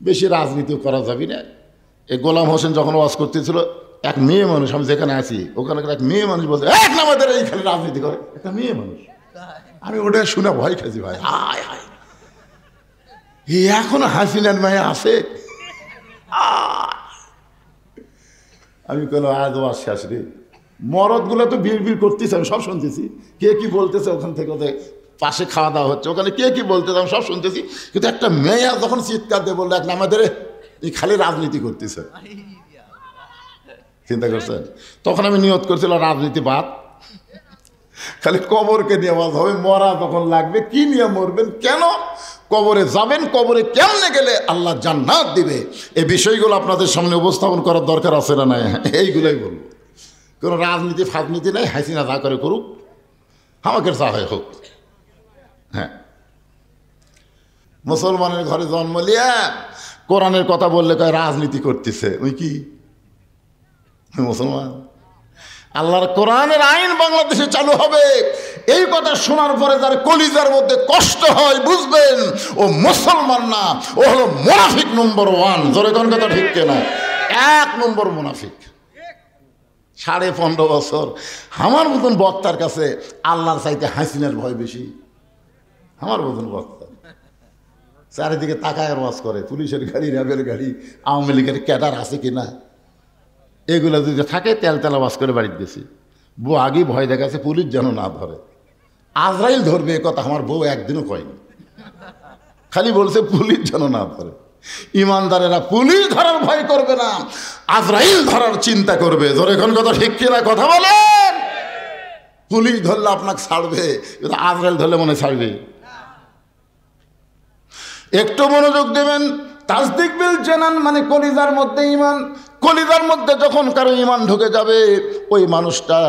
বেশি রাজনীতি করা যাবে না। এই গোলাম হোসেন যখন ওয়াজ করতেছিল, এক মেয়ে মানুষ, আমি যেখানে আছি ওখানে এক মেয়ে মানুষ বলছে, এক না আমাদের এই খালি রাজনীতি করে, একটা মেয়ে মানুষ। আমি ওটা শুনে ভয় খাইছি ভাই, আয় আয় এখনো হাসিনার মায়ে আছে। আমি কোনো আজ ওয়াজ শেষ রে, মরদগুলো তো বিড় করতেছে, আমি সব শুনতেছি, কে কি বলতেছে ওখান থেকে, ওদের পাশে খাওয়া দাওয়া হচ্ছে, ওখানে কে কি বলতেছে আমি সব শুনতেছি। কিন্তু একটা মেয়ে যখন চিৎকার দিয়ে বললো, এক না আমাদের এই খালি রাজনীতি করতেছে, চিন্তা করছেন? তখন আমি নিয়ত করছিলাম রাজনীতি বাদ, খালি কবরকে নিয়ে আওয়াজ হবে। মরা তখন লাগবে, কি নিয়ে মরবেন, কেন কবরে যাবেন, কবরে কেমনে গেলে আল্লাহ জান্নাত দিবে, এই বিষয়গুলো আপনাদের সামনে উপস্থাপন করার দরকার আছে না নাই? এইগুলোই বলবো। কোনো রাজনীতি ফাজনীতি নাই, হাসিনা যা করে করুক, আমাকে যা হয় হোক। হ্যাঁ, মুসলমানের ঘরে জন্ম লিয়া কোরআনের কথা বললে কয় রাজনীতি করতেছে, ওই কি মুসলমান? আল্লাহর কোরআনের আইন বাংলাদেশে চালু হবে, এই কথা শোনার পরে যার কলিজার মধ্যে কষ্ট হয়, বুঝবেন ও মুসলমান না, ও হলো মুনাফিক নম্বর 1। জোরে কোন কথা ঠিক কিনা? 1 নম্বর মুনাফিক। 15.5 বছর আমার মতন বক্তার কাছে আল্লাহর চাইতে হাসিনার ভয় বেশি। আমার মতন বক্তা চারিদিকে তাকায় ওয়াজ করে, পুলিশের গাড়ি, র্যাবের গাড়ি, আওয়ামী লীগের ক্যাডার আছে কিনা, এগুলো যদি থাকে তেলতেলা ওয়াজ করে বাড়িতে গেছি। বউ আগেই ভয় দেখাচ্ছে পুলিশ যেন না ধরে, আজরাইল ধরবে, এ কথা আমার বউ একদিনও কয়নি, খালি বলছে পুলিশ যেন না ধরে। ইমানদারেরা পুলিশ ধরার ভয় করবে না, আজরাইল ধরার চিন্তা করবে। ধরে এখন কথা ঠিক কিনা কথা বলেন? পুলিশ ধরলে আপনাকে ছাড়বে, কিন্তু আজরাইল ধরলে মনে ছাড়বে? একটু মনোযোগ দেবেন। তাসদিক বিল জানান মানে কলিজার মধ্যে ইমান। কলিজার মধ্যে যখন কারো ইমান ঢুকে যাবে, ওই মানুষটা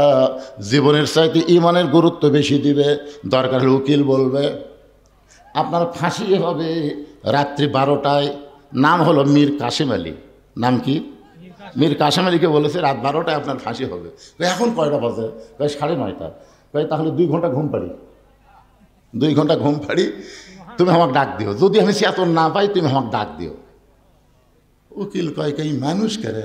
জীবনের চাইতে ইমানের গুরুত্ব বেশি দিবে। দরকার হলে উকিল বলবে আপনার ফাঁসি হবে রাত্রি 12টায়। নাম হলো মীর কাসেম আলী। নাম কি? মীর কাসেম আলীকে বলেছে রাত 12টায় আপনার ফাঁসি হবে। এখন কয়টা বাজে? 9:30। তাহলে 2 ঘন্টা ঘুম পাড়ি, 2 ঘন্টা ঘুম পাড়ি, তুমি আমাকে ডাক দিও, যদি আমি চেতন না পাই তুমি আমাকে ডাক দিও। উকিল কয় কে মানুষ করে,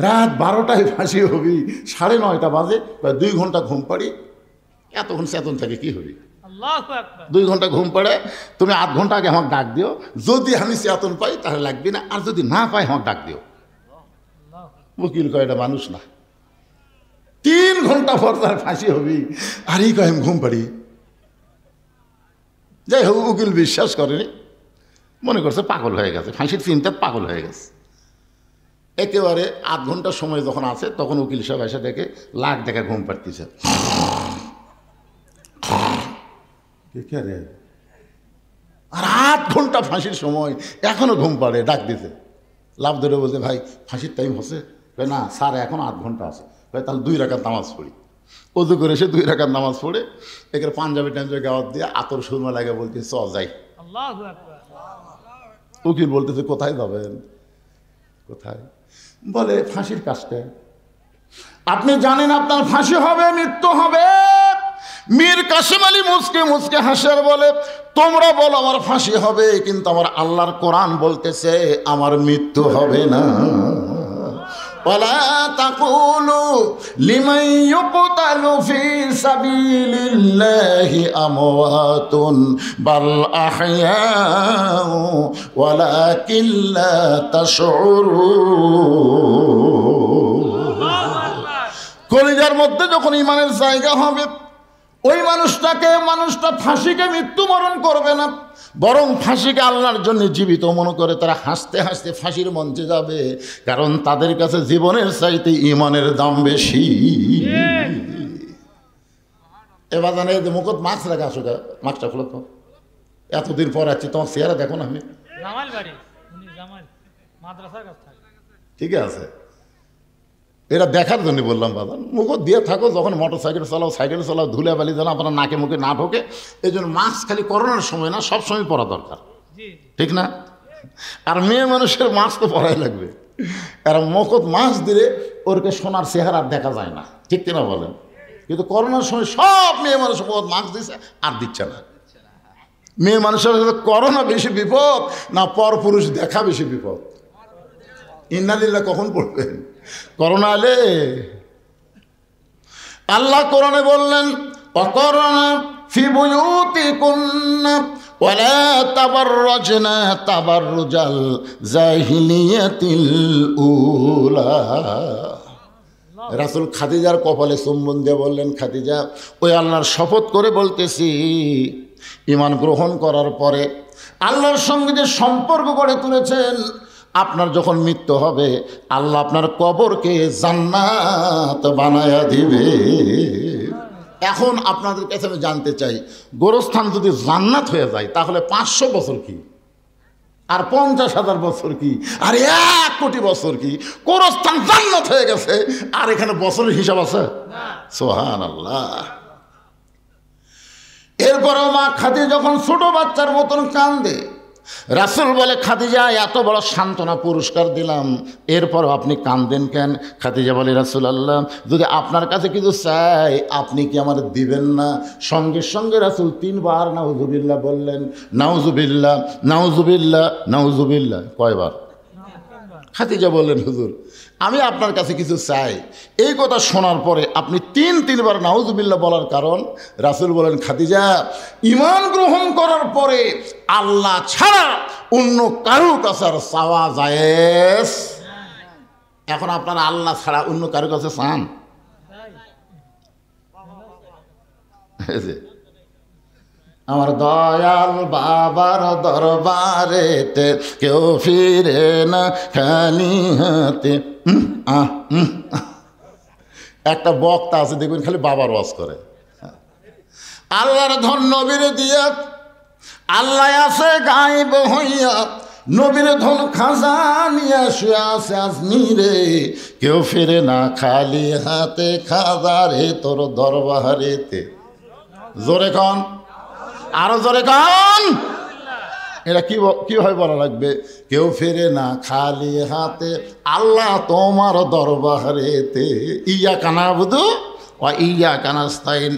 রাত 12টায় ফাঁসি হবি, 9:30 বাজে, 2 ঘন্টা ঘুম পাড়ি, এতক্ষণ চেতন থাকে কি হবি? 2 ঘন্টা ঘুম পড়ে, তুমি 8 ঘন্টা আগে আমাকে ডাক দিও, যদি আমি চেতন পাই তাহলে লাগবে না, আর যদি না পাই আমাকে ডাক দিও। উকিল কয় এটা মানুষ না। 3 ঘন্টা পর তার ফাঁসি হবি, আর এই কয় আমি ঘুম পাড়ি। যাই হোক, উকিল বিশ্বাস করেনি, মনে করছে পাগল হয়ে গেছে, ফাঁসির চিন্তায় পাগল হয়ে গেছে। একেবারে 8 ঘন্টা সময় যখন আছে, তখন উকিল সাহেব এসে দেখে লাখ দেখা ঘুম পাড়তেছে। আর 8 ঘন্টা ফাঁসির সময় এখনো ঘুম পাড়ে, ডাক দিতে। লাভ ধরে বলতে ভাই ফাঁসির টাইম হচ্ছে? না স্যার, এখন 8 ঘন্টা আছে। তাহলে 2 রাকাত নামাজ পড়ি। অজু করে এসে 2 রাকাত নামাজ পড়ে এখানে পাঞ্জাবি টাঞ্জাবি গাওয়াত দিয়ে আতর সুরমা লাগে বলতে চ যাই। উকিল বলতেছে কোথায় যাবেন? কোথায়? বলে ফাঁসির কাজটা। আপনি জানেন আপনার ফাঁসি হবে, মৃত্যু হবে? মীর কাসেম আলী মুচকে মুচকে হাসের বলে তোমরা বলো আমার ফাঁসি হবে, কিন্তু আমার আল্লাহর কোরআন বলতেছে আমার মৃত্যু হবে না। ওয়ালা তাকুলু লিমান ইউকতালু ফি সাবিলিল্লাহি আমওয়াতুন বাল আহইয়াউ ওয়ালাকিন লা তাশউরুন। কলিজার মধ্যে যখন ইমানের জায়গা হবে, ওই মানুষটা ফাঁসিকে মৃত্যুবরণ করবে না, বরং ফাঁসিকে আল্লাহর জন্য জীবিত মনে করে তারা হাসতে হাসতে ফাঁসির মঞ্চে যাবে, কারণ তাদের কাছে জীবনের চাইতে ইমানের দাম বেশি। এবার জানে যে মুখত মাস্ক রাখা, আসো মাস্কটা খুলো তো, এতদিন পর আছি, তোমার চেহারা দেখো না। আমি ঠিক আছে, এটা দেখার জন্য বললাম বাবা, মুখত দিয়ে থাকো, যখন মোটর সাইকেল চালাও, সাইকেল চালাও, ধুলে বালি যেন আপনার নাকে মুখে না ঢোকে, এই জন্য মাস্ক খালি করোনার সময় না, সব সময় পরা দরকার, ঠিক না? আর মেয়ে মানুষের মাস্ক তো পরাই লাগবে, কারণ মুখত মাস্ক দিলে ওরকে সোনার চেহারা দেখা যায় না, ঠিক কিনা বলেন? কিন্তু করোনার সময় সব মেয়ে মানুষ মুখত মাস্ক দিচ্ছে আর দিচ্ছে না, মেয়ে মানুষের সাথে করোনা বেশি বিপদ না পর পুরুষ দেখা বেশি বিপদ? ইন্নালিল্লাহ কখন পড়বেন? করোনা এলে আল্লাহ কোরআনে বললেন অকরোনা ফি বুয়ুতিকুন্না ওয়ালা তাবাররাজনা তাবাররুজাল জাহিলিয়াতিল উলা। রাসূল খাদিজার কপালে চুম্বন দিয়ে বললেন, খাদিজা, ওই আল্লাহর শপথ করে বলতেছি, ঈমান গ্রহণ করার পরে আল্লাহর সঙ্গে যে সম্পর্ক গড়ে তুলেছেন, আপনার যখন মৃত্যু হবে আল্লাহ আপনার কবরকে জান্নাত বানায়া দিবে। এখন আপনাদের কাছে আমি জানতে চাই, গোরস্থান যদি জান্নাত হয়ে যায় তাহলে 500 বছর কি আর 50,000 বছর কি আর 1 কোটি বছর কি? গোরস্থান জান্নাত হয়ে গেছে আর এখানে বছরের হিসাব আছে? সুবহানাল্লাহ। এরপরেও মা খাদিজা যখন ছোট বাচ্চার মতন কান্দে, রাসূল বলে, খাদিজা, এত বড় সান্ত্বনা পুরস্কার দিলাম, এরপরও আপনি কান্দেন কেন? খাদিজা বলে, রাসূলুল্লাহ, যদি আপনার কাছে কিছু চাই আপনি কি আমার দিবেন না? সঙ্গে সঙ্গে রাসূল 3 বার নাউজুবিল্লাহ বললেন। নাউজুবিল্লাহ, নাউজুবিল্লাহ, নাউজুবিল্লাহ। কয়বার? খাদিজা বললেন, হুজুর, আমি আপনার কাছে কিছু চাই। এই কথা শোনার পরে আপনি 3 বার নাউজুবিল্লাহ বলার কারণ? রাসূল বলেন, খাদিজা, ঈমান গ্রহণ করার পরে আল্লাহ ছাড়া অন্য কারো কাছে আর চাওয়া জায়েজ। এখন আপনারা আল্লাহ ছাড়া অন্য কারো কাছে চান? আমার দয়াল বাবার দরবারেতে কেউ ফিরে না খালি হাতে। একটা বক্তা আছে দেখবেন খালি বাবার ওয়াজ করে। আল্লাহর ধন নবীরে দিয়া, আল্লাহ আছে গায়েব হইয়া, নবীর ধন খাজানিয়া শুয়ে আছে আজমিরে, কেউ ফিরে না খালি হাতে, খাজারে তোর দরবারেতে। জোরে কন, আরো জোরে কন। এটা কিভাবে বলা লাগবে? কেউ ফেরে না খালি হাতে, আল্লাহ তোমার দরবারেতে। ইয়াকা নাবুদু ওয়া ইয়াকা নাস্তাইন।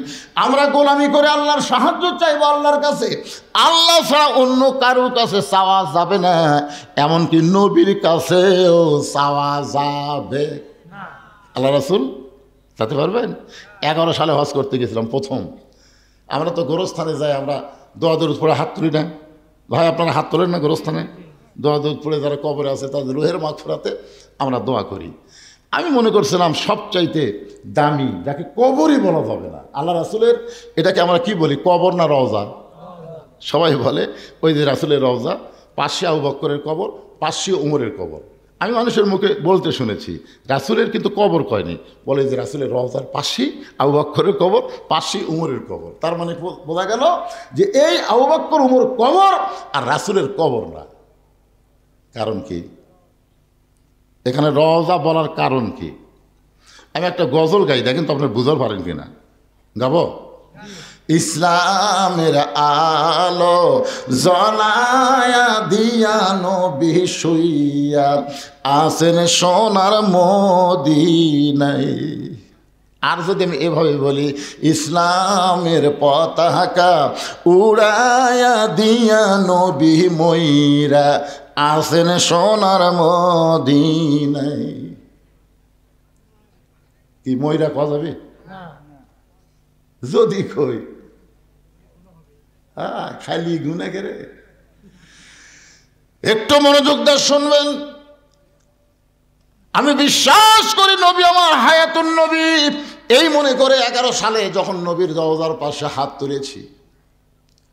আমরা গোলামি করে আল্লাহর সাহায্য চাইবো আল্লাহর কাছে, আল্লাহ ছাড়া অন্য কারোর কাছে চাওয়া যাবে না, এমনকি নবীর কাছেও চাওয়া যাবে। আল্লাহ রাসূল চাইতে পারবেন? 11 সালে হজ করতে গেছিলাম প্রথম। আমরা তো গোরস্থানে যাই, আমরা দোয়া দরুদ পড়ে হাত তুলি না। ভাই, আপনারা হাত তোলেন না গোরস্থানে? দোয়া দরুদ পড়ে যারা কবরে আছে তাদের রুহের মাগফিরাতে আমরা দোয়া করি। আমি মনে করছিলাম সবচাইতে দামি, যাকে কবরই বলা যাবে না, আল্লাহ রাসূলের, এটাকে আমরা কি বলি, কবর না রওজা? সবাই বলে ওই যে রাসূলের রওজা, পাশে আবু বকরের কবর, পাশে ওমরের কবর। আমি মানুষের মুখে বলতে শুনেছি, রাসূলের কিন্তু কবর কয়নি, বলে যে রাসূলের রওজার পাশেই আবু বকরের কবর, পাশেই উমরের কবর। তার মানে বোঝা গেল যে এই আবু বকর উমর কবর আর রাসূলের কবর না। কারণ কি? এখানে রওজা বলার কারণ কি? আমি একটা গজল গাই, দেখেন তো আপনার বুঝতে পারেন কিনা। গাবো? ইসলামের আলো জ্বলায়া দিয়া নবী শুইয়া আছেন সোনার মদিনায়। আর যদি আমি এভাবে বলি, ইসলামের পতাকা উড়ায়া দিয়া নবী ময়রা আছেন সোনার মদিনায়। কি ময়রা পাওয়া যাবে? যদি কই খালি গুনা করে। একটু মনোযোগ দিয়ে শুনবেন। আমি বিশ্বাস করি নবী আমার হায়াতুন নবী, এই মনে করে 11 সালে যখন নবীর রওজার পাশে হাত তুলেছি,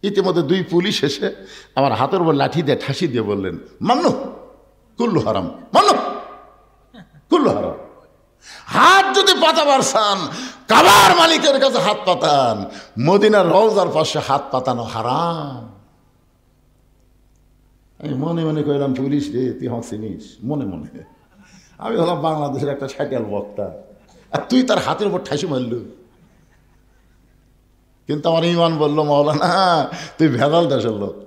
ইতিমধ্যে 2 পুলিশ এসে আমার হাতের উপর লাঠি দিয়ে ঠাসি দিয়ে বললেন, মান্নু কুল্লু হারাম, মান্নু কুল্লু হারাম। হাত যদি পাতাবার চান কাবার মালিকের কাছে হাত পাতান, মদিনার রওজার পাশে হাত পাতানো হারাম। আমি মনে মনে কইলাম, পুলিশ রে তুই হাত চিনিস? মনে মনে আমি হলাম বাংলাদেশের একটা ছাইটাল বক্তা, আর তুই তার হাতের উপর ঠাসি মারলু। কিন্তু আমার ইমান বললো, মাওলানা তুই ভেজাল দেশের লোক,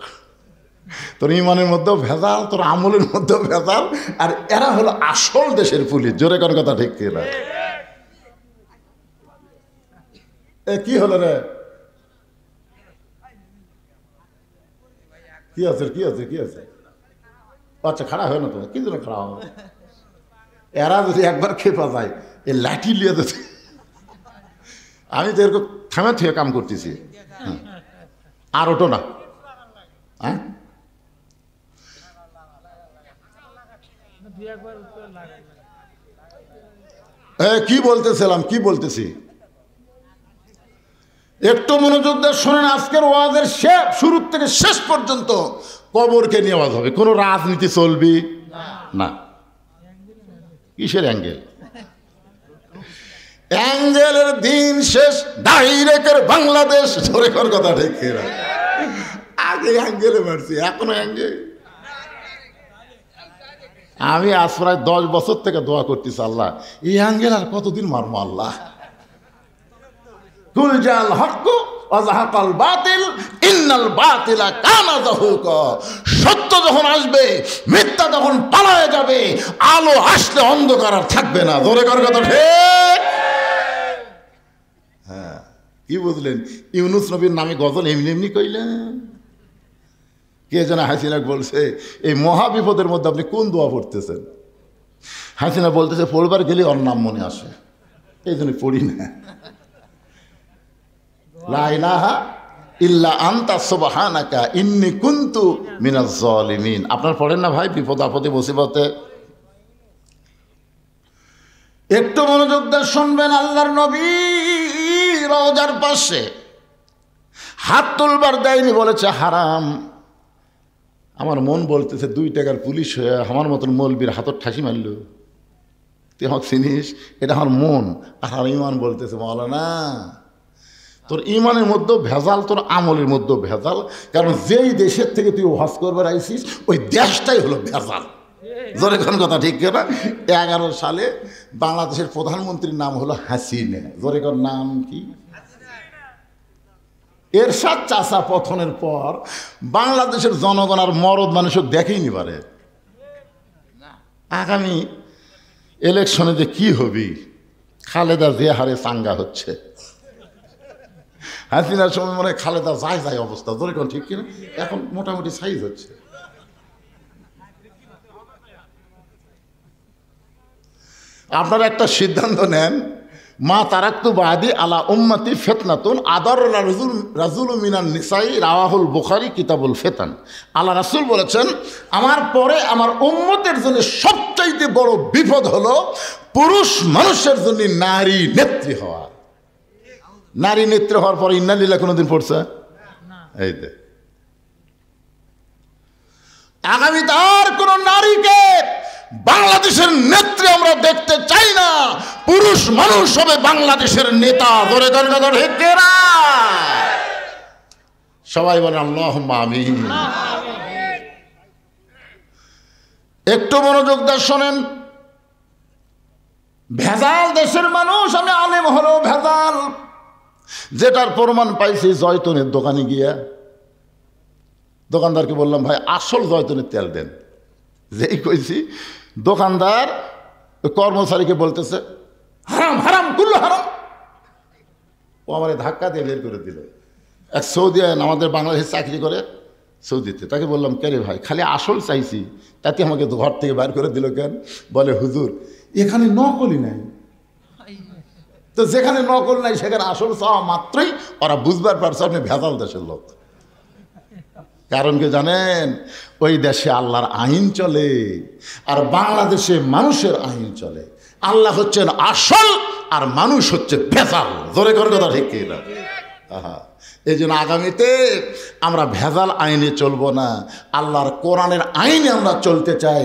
তোর ইমানের মধ্যেও ভেজাল, তোর আমলের মধ্যেও ভেজাল, আর এরা হলো আসল দেশের পুলিশ। জোরে কোন কথা ঠিক কিনা? এ কি হলো রে? কি আছে কি আছে কি আছে? আচ্ছা খাড়া হয় না তো, কিন্তু না খাড়া হবে। এরা যদি একবার খেপা যায় এ লাঠি লিয়ে দিতে। আমি তো এরকম থামে থেকে কাম করতেছি। আর ওটো না। হ্যাঁ কি বলতেছিলাম, কি বলতেছি একটু মনোযোগ দিয়ে শোনেন। আজকের ওয়াজের শুরু থেকে শেষ পর্যন্ত কবরকে নিয়ে ওয়াজ হবে। কোনো রাজনীতি চলবি না। কিসের অ্যাঙ্গেল? অ্যাঙ্গেলের দিন শেষ, ডাইরেক্টের বাংলাদেশ। ধরে কর কথা ঠিক। আগে অ্যাঙ্গেলে মারছি, এখনো অ্যাঙ্গেল। আমি আজ প্রায় 10 বছর থেকে দোয়া করতেছি, আল্লাহ এই অ্যাঙ্গেল আর কতদিন মারবো আল্লাহ। কুল জাল হক ওয়াজাহাকাল বাতিল ইন্নাল বাতিলা কানা যাহুকা। সত্য যখন আসবে, মিথ্যা যখন পালায়ে যাবে, আলো আসলে অন্ধকার আর থাকবে না। ধরে কর কথা ঠিক। হ্যাঁ কি বুঝলেন? ইউনুস নবীর নামে গজল এমনি এমনি কইলেন? কে যেন হাসিনা বলছে এই মহা বিপদের মধ্যে আপনি কোন দোয়া পড়তেছেন? হাসিনা বলতেছে পড়বার গেলে ওর নাম মনে আসে, এই জন্য পড়ি না। লা ইলাহা ইল্লা আনতা সুবহানাকা ইন্নী কুনতু মিনাজ জালিমিন। আপনারা পড়েন না ভাই বিপদ আপদে মুসিবতে? একটু মনোযোগ দিয়ে শুনবেন। আল্লাহর নবী রওজার পাশে হাত তুলবার দেয়নি, বলেছে হারাম। আমার মন বলতেছে 2 টাকার পুলিশ হয়ে আমার মতন মৌলবীর হাতর ঠাসি মারল। তুই আমাকে চিনিস? এটা আমার মন। আর আমার ইমান বলতেছে মাওলানা তোর ইমানের মধ্যেও ভেজাল, তোর আমলের মধ্যেও ভেজাল। কারণ যেই দেশের থেকে তুই ওয়াজ করবার আইসিস ওই দেশটাই হলো ভেজাল। জোরে কোন কথা ঠিক না? 11 সালে বাংলাদেশের প্রধানমন্ত্রীর নাম হলো হাসিনা। জোরে কোন নাম কি? এরশাদ চাচা পতনের পর বাংলাদেশের জনগণ আর মরদ মানুষও দেখেইনি পারে। আগামী ইলেকশনে যে কি হবি, খালেদা যে হারে চাঙ্গা হচ্ছে, হাসিনার সময় মনে হয় খালেদা যায় যায় অবস্থা। ধরে কোন ঠিক কিনা? এখন মোটামুটি সাইজ হচ্ছে। আপনারা একটা সিদ্ধান্ত নেন, মা তারাক্তু বাদি আলা উম্মতি ফিতনাতুন আদার রাজুল মিনান নিসাই রাওয়াহুল বুখারী কিতাবুল ফিতান। আল্লাহ রাসূল বলেছেন আমার পরে আমার উম্মতের জন্য সবচাইতে বড় বিপদ হলো পুরুষ মানুষের জন্য নারী নেত্রী হওয়া। নারী নেত্রী হওয়ার পরে ইন্না লিল্লাহ কোনোদিন পড়ছে? এই দে আগামী তার কোন নারীকে বাংলাদেশের নেত্রী আমরা দেখতে চাই না। পুরুষ মানুষ হবে বাংলাদেশের নেতা। ধরে ধরে ধরে হেকেরা সবাই বলে আল্লাহুম্মা আমিন। একটু মনোযোগ দিয়ে শোনেন। ভেজাল দেশের মানুষ, আমি আলেম হলেও ভেজাল। যেটার প্রমাণ পাইছি জয়তুনের দোকানে গিয়া দোকানদারকে বললাম ভাই আসল জয়তুনের তেল দেন। যেই কইছি দোকানদার কর্মচারীকে বলতেছে হারাম হারাম কুল্লু হারাম। ও আমার ধাক্কা দিয়ে বের করে দিল। এক সৌদি আমাদের বাংলাদেশে চাকরি করে সৌদিতে, তাকে বললাম কে রে ভাই খালি আসল চাইছি, তাতে আমাকে ঘর থেকে বের করে দিল কেন? বলে হুজুর এখানে নকলই নাই। তো যেখানে নকল নাই সেখানে আসল চাওয়া মাত্রই ওরা বুঝবার পারছে আপনি ভেজাল দেশের লোক। কারণ কি জানেন? ওই দেশে আল্লাহর আইন চলে আর বাংলাদেশে মানুষের আইন চলে। আল্লাহ হচ্ছেন আসল আর মানুষ হচ্ছে ভেজাল। জোরে করে কথা ঠিক কিনা? এই জন্য আগামীতে আমরা ভেজাল আইনে চলবো না, আল্লাহর কোরআনের আইনে আমরা চলতে চাই।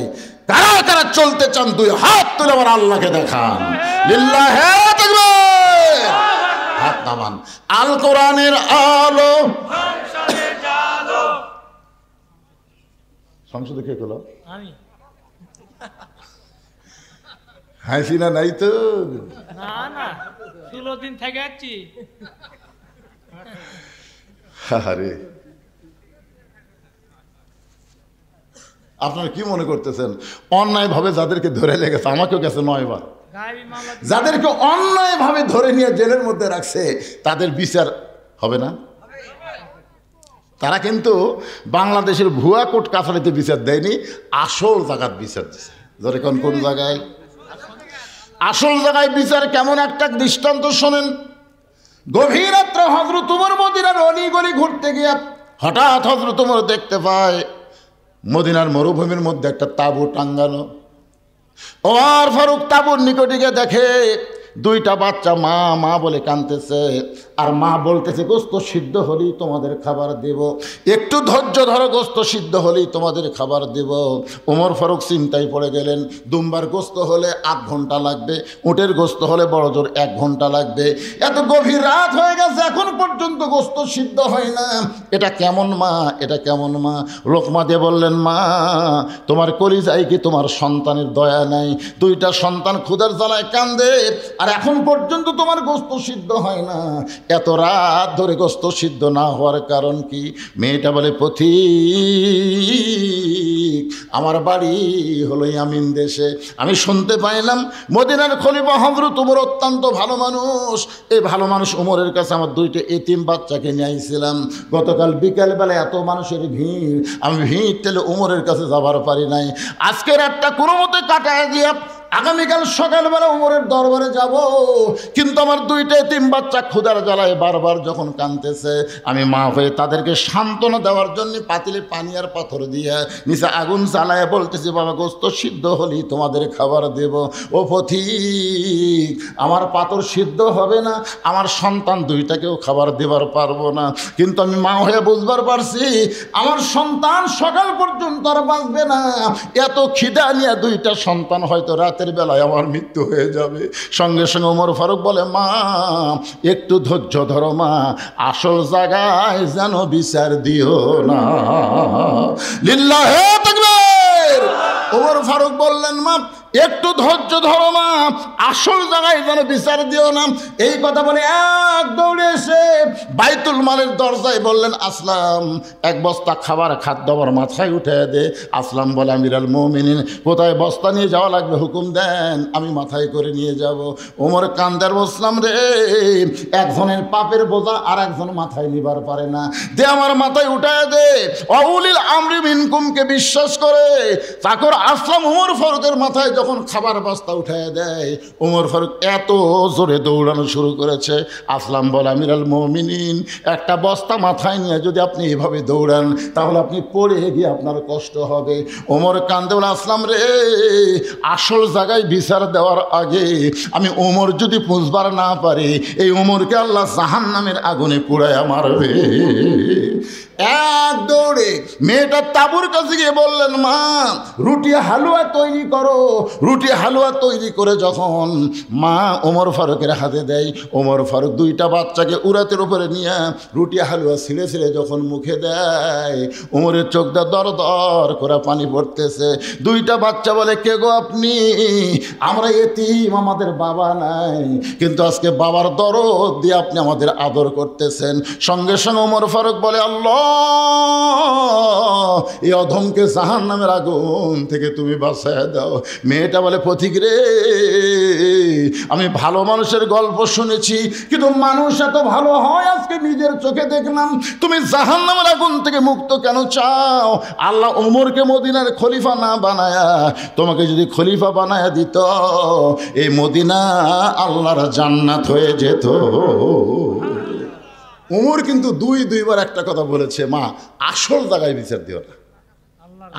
কারা কারা চলতে চান 2 হাত তুলে আমার আল্লাহকে দেখান। লিল্লাহি তাকবীর। হাত নামান। আল কোরআনের আলো সংসদে কে করলো? আমি। হাসিনা নাই তো? না না 16 দিন থেকে আছি। আরে আপনারা কি মনে করতেছেন অন্যায় ভাবে যাদেরকে ধরে লেগেছে, আমাকেও গেছে 9 বার, যাদেরকে অন্যায় ভাবে ধরে নিয়ে জেলের মধ্যে রাখছে তাদের বিচার হবে না? তারা কিন্তু বাংলাদেশের ভুয়া কোর্ট কাছারিতে বিচার দেয়নি, আসল জায়গার বিচার দিচ্ছে। ধরে কোন জায়গায় আসল জায়গায় বিচার কেমন একটা দৃষ্টান্ত শোনেন। গভীর রাত্রে হযরত ওমর মদিনার অলিগলি ঘুরতে গিয়ে হঠাৎ হযরত ওমর দেখতে পায় মদিনার মরুভূমির মধ্যে একটা তাঁবু টাঙ্গানো। ওমর ফারুক তাঁবুর নিকটে গিয়ে দেখে দুইটা বাচ্চা মা মা বলে কাঁদতেছে, আর মা বলতেছে গোস্ত সিদ্ধ হলেই তোমাদের খাবার দেব, একটু ধৈর্য ধরো, গোস্ত সিদ্ধ হলেই তোমাদের খাবার দেব। ওমর ফারুক চিন্তায় পড়ে গেলেন, দুম্বার গোস্ত হলে 8 ঘন্টা লাগবে, উটের গোস্ত হলে বড় জোর 1 ঘন্টা লাগবে। এত গভীর রাত হয়ে গেছে, এখন পর্যন্ত গোস্ত সিদ্ধ হয় না, এটা কেমন মা, এটা কেমন মা? লোকমা দিয়ে বললেন, মা তোমার কলিজায় কি তোমার সন্তানের দয়া নাই? দুইটা সন্তান ক্ষুধার জ্বালায় কান্দে, আর এখন পর্যন্ত তোমার গোস্ত সিদ্ধ হয় না। এত রাত ধরে গোস্ত সিদ্ধ না হওয়ার কারণ কি? মেয়েটা বলে, পথিক আমার বাড়ি হলো ইয়ামিন দেশে, আমি শুনতে পাইলাম মদিনার খলিফা হযরত ওমর অত্যন্ত ভালো মানুষ। এই ভালো মানুষ ওমরের কাছে আমার 2টা এতিম বাচ্চাকে নিয়ে আইছিলাম। গতকাল বিকালবেলা এত মানুষের ভিড়, আমি ভিড় ঠেলে ওমরের কাছে যাবার পারি নাই। আজকে রাতটা কোনো মতে কাটায় দিয়ে আগামীকাল সকালবেলা ওমরের দরবারে যাব, কিন্তু আমার 2টা এতিম বাচ্চা ক্ষুধার জ্বালায় বারবার যখন কাঁদতেছে, আমি মা হয়ে তাদেরকে সান্ত্বনা দেওয়ার জন্য পাতিলে পানি আর পাথর দিয়ে নিচে আগুন জ্বালায় বলতেছি, বাবা গোস্ত সিদ্ধ হলেই তোমাদের খাবার দেব। ও পথিক আমার পাথর সিদ্ধ হবে না, আমার সন্তান 2টাকেও খাবার দেবার পারবো না, কিন্তু আমি মা হয়ে বুঝবার পারছি আমার সন্তান সকাল পর্যন্ত আর বাঁচবে না। এত খিদা নিয়ে 2টা সন্তান হয়তো রাতের বেলায় আমার মৃত্যু হয়ে যাবে। সঙ্গে সঙ্গে ওমর ফারুক বলে, মা একটু ধৈর্য ধরো মা, আসল জায়গায় যেন বিচার দিও না। লিল্লাহে তাকবীর। ওমর ফারুক বললেন, মা একটু ধৈর্য ধরো মা, আসল জায়গায় যেন বিচার দিও না। এই কথা বলে এক দৌড়ে এসে বাইতুল মালের দরজায় বললেন, আসলাম 1 বস্তা খাবার খাদ্য আমার মাথায় উঠে দে। আসলাম বলে, আমিরাল মুমিনিন কোথায় বস্তা নিয়ে যাওয়া লাগবে হুকুম দেন, আমি মাথায় করে নিয়ে যাব। ওমর কান্দার বসলাম, রে একজনের পাপের বোঝা আর একজন মাথায় নিবার পারে না, দে আমার মাথায় উঠায় দে। অউলিল আমরি মিনকুমকে বিশ্বাস করে চাকর আসলাম ওমর ফারুকের মাথায় যখন খাবার বস্তা উঠায় দেয়, ওমর ফারুক এত জোরে দৌড়ানো শুরু করেছে। আসলাম বলে, আমিরাল মুমিনিন একটা বস্তা মাথায় নিয়ে যদি আপনি এভাবে দৌড়ান তাহলে আপনি পড়ে গিয়ে আপনার কষ্ট হবে। ওমর কান্দে বলে, আসলাম রে আসল জায়গায় বিচার দেওয়ার আগে আমি ওমর যদি বুঝবার না পারি, এই ওমরকে আল্লাহ জাহান্নামের আগুনে পুড়ায় মারবে। এক দৌড়ে মেয়েটা তাঁবুর কাছে গিয়ে বললেন, মা রুটি হালুয়া তৈরি করো। রুটি হালুয়া তৈরি করে যখন মা ওমর ফারুকের হাতে দেয়, ওমর ফারুক 2টা বাচ্চাকে উরাতের উপরে নিয়ে রুটি হালুয়া ছিঁড়ে ছিঁড়ে যখন মুখে দেয়, ওমরের চোখটা দর দর করে পানি পড়তেছে। 2টা বাচ্চা বলে, কে গো আপনি? আমরা এতিম, আমাদের বাবা নাই, কিন্তু আজকে বাবার দরদ দিয়ে আপনি আমাদের আদর করতেছেন। সঙ্গে সঙ্গে ওমর ফারুক বলে, আল্লাহ এই অধমকে জাহান্নামের আগুন থেকে তুমি বাঁচায় দাও। মেয়েটা বলে, পথিক রে আমি ভালো মানুষের গল্প শুনেছি, কিন্তু মানুষ এত ভালো হয় আজকে নিজের চোখে দেখলাম। তুমি জাহান্নামের আগুন থেকে মুক্ত কেন চাও? আল্লাহ ওমরকে মদিনার খলিফা না বানায়া তোমাকে যদি খলিফা বানায়া দিত, এই মদিনা আল্লাহর জান্নাত হয়ে যেত। ওমর কিন্তু 2বার একটা কথা বলেছে, মা আসল জায়গায় বিচার দিও না।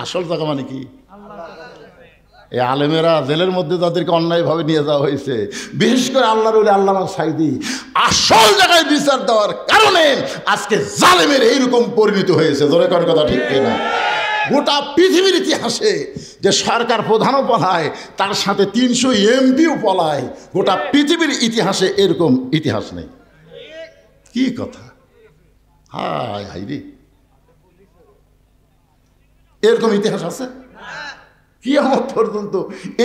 আসল জায়গা মানে কি? এই আলেমেরা জেলের মধ্যে তাদেরকে অন্যায়ভাবে নিয়ে যাওয়া হয়েছে, বিশেষ করে আল্লাহর ওলি আল্লামা সাইদি আসল জায়গায় বিচার দেওয়ার কারণে আজকে জালেমের এইরকম পরিণতি হয়েছে। জোরে কর কথা ঠিক কিনা? গোটা পৃথিবীর ইতিহাসে যে সরকার প্রধানও পলায়, তার সাথে 300 এমপিও পলায়, গোটা পৃথিবীর ইতিহাসে এরকম ইতিহাস নেই। কি কথা? হায় হাই রে, এরকম ইতিহাস আছে? কিয়ামত পর্যন্ত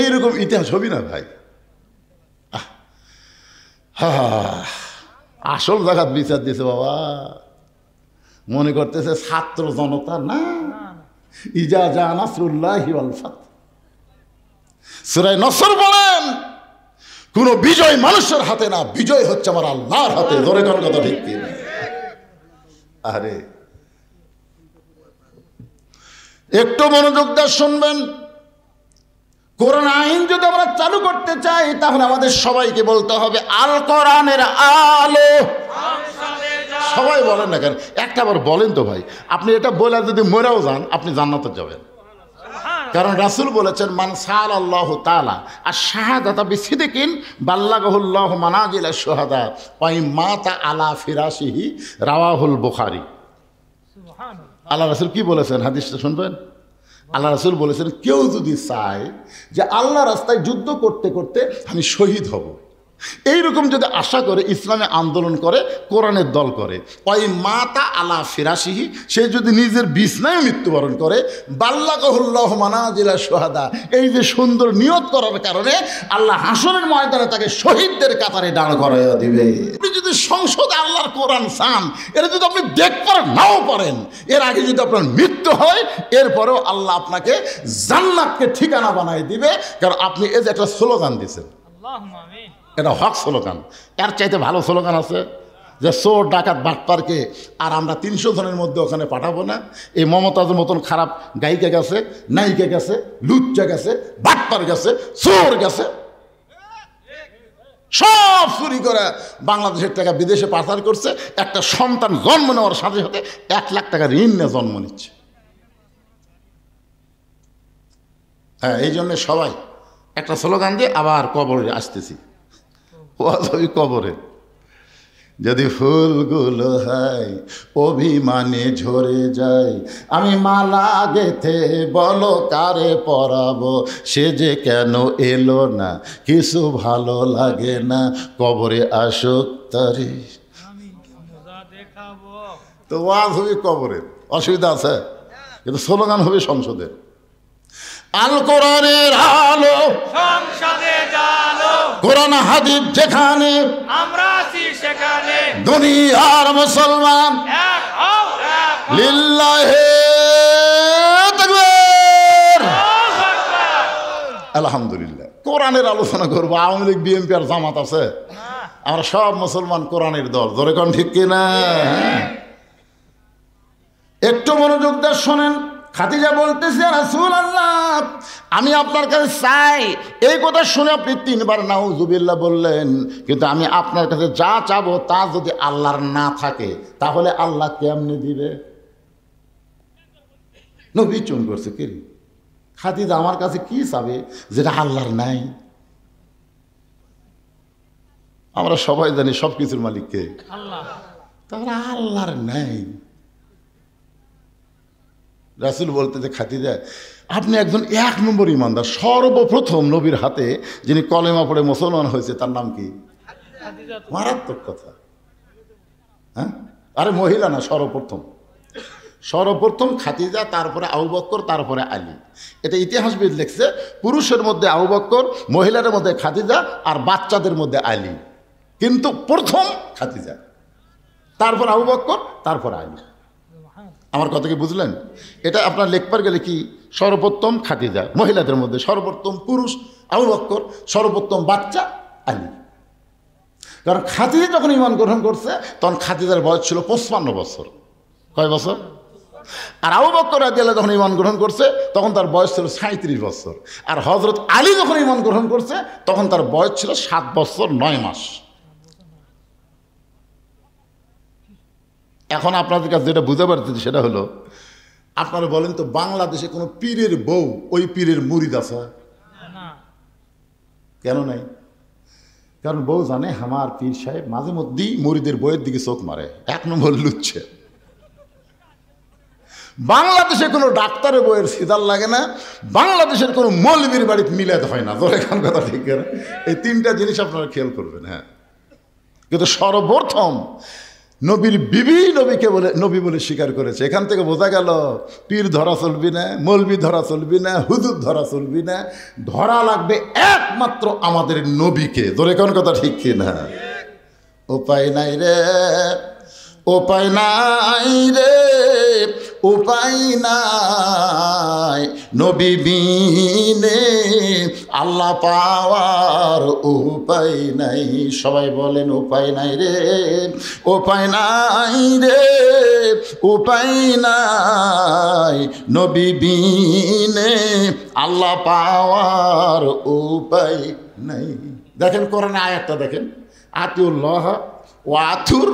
এইরকম ইতিহাস হবি না ভাই। আসল জায়গাত বিচার দিয়েছে বাবা। মনে করতেছে ছাত্র জনতা না। ইজা জা নাসরুল্লাহি ওয়াল ফাত, সূরা নসর বলেন, কোন বিজয় মানুষের হাতে না, বিজয় হচ্ছে আমার আল্লাহর হাতে। ধরে কোন কথা ঠিক কি? আরে একটু মনোযোগ দিয়ে শুনবেন। কোরআন আইন যদি আমরা চালু করতে চাই তাহলে আমাদের সবাইকে বলতে হবে আল কোরআনের আলো। সবাই বলেন না কেন, একটা বার বলেন তো ভাই। আপনি এটা বলে যদি মরেও যান আপনি জান্নাতে যাবেন, কারণ রাসূল বলেছেন মান সাল আল্লাহ তাআলা আর শাহাদাতা বিসিদিকিন বাল্লাগাহুল্লাহু মানাজিলা শুহাদা ওয়া মাতা আলা ফিরাশিহি রাওয়াহুল বুখারী। আল্লাহ রাসূল কি বলেছেন হাদিসটা শুনবেন। আল্লাহ রাসূল বলেছেন কেউ যদি চায় যে আল্লাহ রাস্তায় যুদ্ধ করতে করতে আমি শহীদ হব, এইরকম যদি আশা করে ইসলামে আন্দোলন করে, কোরআনের দল করে, ওই মাতা আলা ফিরাশিহি, সে যদি নিজের বিছনায় মৃত্যুবরণ করে, বাল্লাগাহুল্লাহু মানাজিলা শুহাদা, এই যে সুন্দর নিয়ত করার কারণে আল্লাহ হাসরের ময়দানে তাকে শহীদদের কাতারে দাঁড় করাইয়া দিবে। আপনি যদি সংসদে আল্লাহর কোরআন চান, এটা যদি আপনি দেখতে নাও পারেন, এর আগে যদি আপনার মৃত্যু হয়, এরপরেও আল্লাহ আপনাকে জান্নাতকে ঠিকানা বানাই দিবে, কারণ আপনি এই যে একটা স্লোগান দিয়েছেন, এটা হক স্লোগান। এর চাইতে ভালো স্লোগান আছে যে চোর ডাকাত বাটপারকে আর আমরা 300 জনের মধ্যে ওখানে পাঠাবো না। এই মমতাজের মতন খারাপ গায়িকা গেছে, নায়িকা গেছে, লুচ্চা গেছে, বাটপার গেছে, চোর গেছে, সব চুরি করে বাংলাদেশের টাকা বিদেশে পাচার করছে। একটা সন্তান জন্ম নেওয়ার সাথে সাথে 1 লাখ টাকা ঋণ নিয়ে জন্ম নিচ্ছে। হ্যাঁ, এই জন্যে সবাই একটা স্লোগান দিয়ে আবার কবরে আসতেছি। ওই কবরে যদি ফুলগুলো হয় অভিমানে ঝরে যায়, আমি মালা গেথে বলো কারে পরাবো, সে যে কেন এলো না, কিছু ভালো লাগে না, কবরে আসুক তারে। তো ওয়াজ হবে কবরের, অসুবিধা আছে, কিন্তু স্লোগান হবে সংসদের। আল কোরআনের আলো সংসদে জালো, কোরআন হাদিস যেখানে আমরা আছি সেখানে, দুনিয়ার মুসলমান এক হও এক হও, লিল্লাহি তাকবীর, আল্লাহু আকবার। আলহামদুলিল্লাহ, কোরআনের আলোচনা করব। আওয়ামী লীগ, বিএনপি আর জামাত আছে, আমরা সব মুসলমান কোরআনের দল। ধরে কোন ঠিক কিনা? একটু মনোযোগ দিয়ে শোনেন। খাদিজা বলতেছে রাসূলুল্লাহ, আমি আপনার কাছে চাই। এই কথা শুনে আপনি 3 বার নাউজুবিল্লাহ বললেন, কিন্তু আমি আপনার কাছে যা চাবো তা যদি আল্লাহর না থাকে তাহলে আল্লাহ কেমনে দিবে? নবী চুন করছে, কি খাদিজা আমার কাছে কি চাবে যেটা আল্লাহর নাই? আমরা সবাই জানি সব কিছুর মালিক কে? আল্লাহ। তাহলে আল্লাহর নাই। রাসূল বলতে যে খাদিজা, আপনি একজন 1 নম্বর ইমানদার। সর্বপ্রথম নবীর হাতে যিনি কলেমা পড়ে মুসলমান হয়েছে তার নাম কি? মারাত্মক কথা। হ্যাঁ, আরে মহিলা না, সর্বপ্রথম খাদিজা, তারপরে আবু বকর, তারপরে আলী। এটা ইতিহাসবিদ লিখছে। পুরুষের মধ্যে আবু বকর, মহিলাদের মধ্যে খাদিজা, আর বাচ্চাদের মধ্যে আলী, কিন্তু প্রথম খাদিজা, তারপর আবু বকর, তারপর আলী। আমার কথা কি বুঝলেন? এটা আপনার লেখবার গেলে কি, সর্বোত্তম খাদিজা, মহিলাদের মধ্যে সর্বোত্তম পুরুষ আবু বকর, সর্বোত্তম বাচ্চা আলী। কারণ খাদিজা যখন ঈমান গ্রহণ করছে তখন খাদিজার বয়স ছিল 55 বছর। কয় বছর? আর আবু বকর রাদিয়াল্লাহু যখন ঈমান গ্রহণ করছে তখন তার বয়স ছিল 37 বছর। আর হযরত আলী যখন ঈমান গ্রহণ করছে তখন তার বয়স ছিল 7 বছর 9 মাস। এখন আপনাদের কাছে যেটা বুঝতে পারতেছি সেটা হলো, আপনারা বলেন তো বাংলাদেশে কোনো পীরের বউ ওই পীরের মুরিদ আছে? কেন নাই? কারণ বউ জানে আমার পীর সাহেব মাঝে মধ্যেই মুরিদের বইয়ের দিকে চোখ মারে, 1 নম্বর লুচ্ছে। বাংলাদেশে কোনো ডাক্তারের বইয়ের সিদার লাগে না, বাংলাদেশের কোনো মৌলবীর বাড়িতে মিলাতে হয় না। ধরে কোন কথা ঠিক না? এই 3টা জিনিস আপনারা খেয়াল করবেন। হ্যাঁ, কিন্তু সর্বপ্রথম নবীর বিবি নবীকে বলে নবী বলে স্বীকার করেছে। এখান থেকে বোঝা গেল পীর ধরা চলবি না, মৌলবি ধরা চলবি না, হুজুর ধরা চলবি না, ধরা লাগবে একমাত্র আমাদের নবীকে। ধরে কোন কথা ঠিক কি না? উপায় নাই রে, উপায় নাই রে, উপায় নাই, নবী বিনে আল্লাহ পাওয়ার উপায় নাই। সবাই বলেন উপায় নাই রে, উপায় নাই রে, উপায় নাই, নবী বিনে আল্লাহ পাওয়ার উপায় নাই। দেখেন কোরআনে আয়াতটা দেখেন, আতিউল্লাহ ও আতুর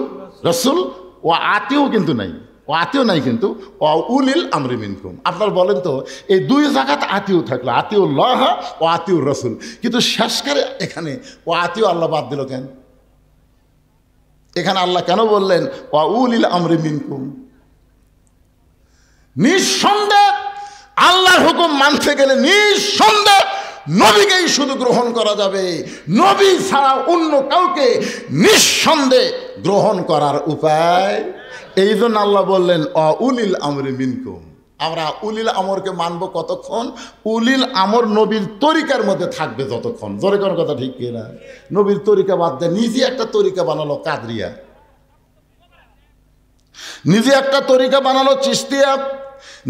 রসুল ও আতিও কিন্তু নাই, ও আতিও নাই কিন্তু, ও উলিল আমরি মিনকুম। আপনারা বলেন তো এই দুই জায়গাতে আতিও থাকলো, আতিউল্লাহ ও আতিউর রসুল, কিন্তু শেষকারে এখানে ও আতিও আল্লাহ বাদ দিল কেন? এখানে আল্লাহ কেন বললেন ও উলিল আমরি মিনকুম? নিঃসন্দেহ আল্লাহর হুকুম মানতে গেলে নিঃসন্দেহ নবীকেই শুধু গ্রহণ করা যাবে, নবী ছাড়া অন্য কাউকে নিঃসন্দেহে গ্রহণ করার উপায়। এই জন্য আল্লাহ বললেন উলিল আমরি মিনকুম। আমরা উলিল আমরকে মানবো কতক্ষণ? উলিল আমর নবীর তরিকার মধ্যে থাকবে যতক্ষণ। জোরে কোন কথা ঠিক কিনা? নবীর তরিকা বাদ দেয়, নিজে একটা তরিকা বানালো কাদরিয়া, নিজে একটা তরিকা বানালো চিশতিয়া,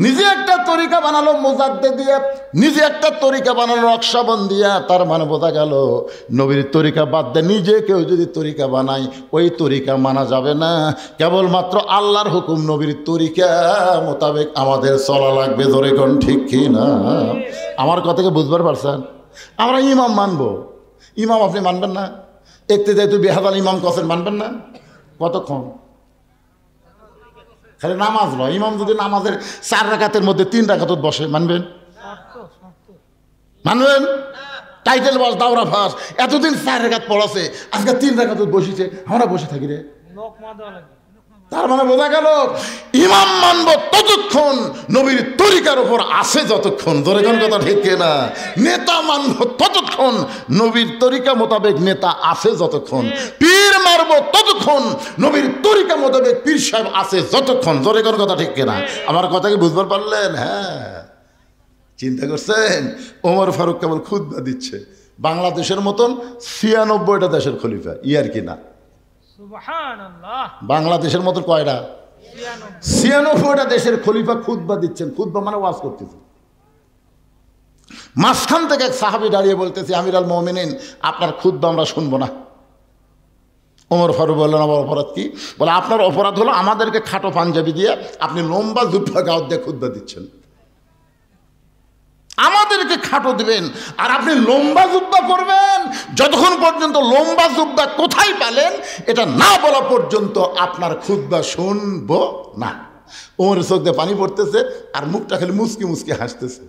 নিজে একটা তরিকা বানালো মুজাদ্দিদিয়া, নিজে একটা তরিকা বানালো নকশবন্দিয়া। তার মানে বোঝা গেল নবীর তরিকা বাদ দেয় নিজে কেউ যদি তরিকা বানায় ওই তরিকা মানা যাবে না। কেবলমাত্র আল্লাহর হুকুম নবীর তরিকা মোতাবেক আমাদের চলা লাগবে। ধরে কোন ঠিক কি না? আমার কথাকে বুঝবার পারছেন? আমরা ইমাম মানবো, ইমাম আপনি মানবেন না? একতে যেহেতু বেহাদাল ইমাম কসেন মানবেন না? কতক্ষণ? খালি নামাজ নয়, ইমাম যদি নামাজের 4 রাকাতের মধ্যে 3 রাকাত বসে মানবেন? মানবেন? টাইটেল বাস দাওরা ফাঁস এতদিন 4 রাকাত পড়াছে, আজকে 3 রাকাত বসেছে, আমরা বসে থাকি রে। তার মানে বোঝা গেল ইমাম মানব ততক্ষণ নবীর তরিকার উপর আসে যতক্ষণ। ধরে কোন কথা ঠিক না? নেতা মানব ততক্ষণ নবীর তরিকা মোতাবেক নেতা আসে যতক্ষণ। পীর মারব ততক্ষণ নবীর তরিকা মোতাবেক পীর সাহেব আসে যতক্ষণ। ধরে কোন কথা ঠিক না? আমার কথা কি বুঝবার পারলেন? হ্যাঁ, চিন্তা করছেন? ওমর ফারুক কেবল খুতবা দিচ্ছে, বাংলাদেশের মতন 96টা দেশের খলিফা, ইয়ার কি না? বাংলাদেশের মতো কয়টা? 96টা দেশের খলিফা খুতবা দিচ্ছেন। খুতবা মানে ওয়াজ করতেছে। মাঝখান থেকে এক সাহাবী দাঁড়িয়ে বলতেছে, আমির আল মুমিনিন আপনার খুতবা আমরা শুনবো না। ওমর ফারুক বললেন আমার অপরাধ কি? বলে আপনার অপরাধ হলো আমাদেরকে খাটো পাঞ্জাবি দিয়ে আপনি লম্বা জুব্বা গাউত দিয়ে খুতবা দিচ্ছেন। আমাদেরকে খাটো দিবেন আর আপনি লম্বা জুব্বা করবেন। যতক্ষণ পর্যন্ত লম্বা জুব্বা কোথায় পেলেন এটা না বলা পর্যন্ত আপনার খুতবা শুনবো না। ওমরের চোখ দিয়ে পানি পড়তেছে আর মুখটা খালি মুচকি মুচকি হাসতেছে।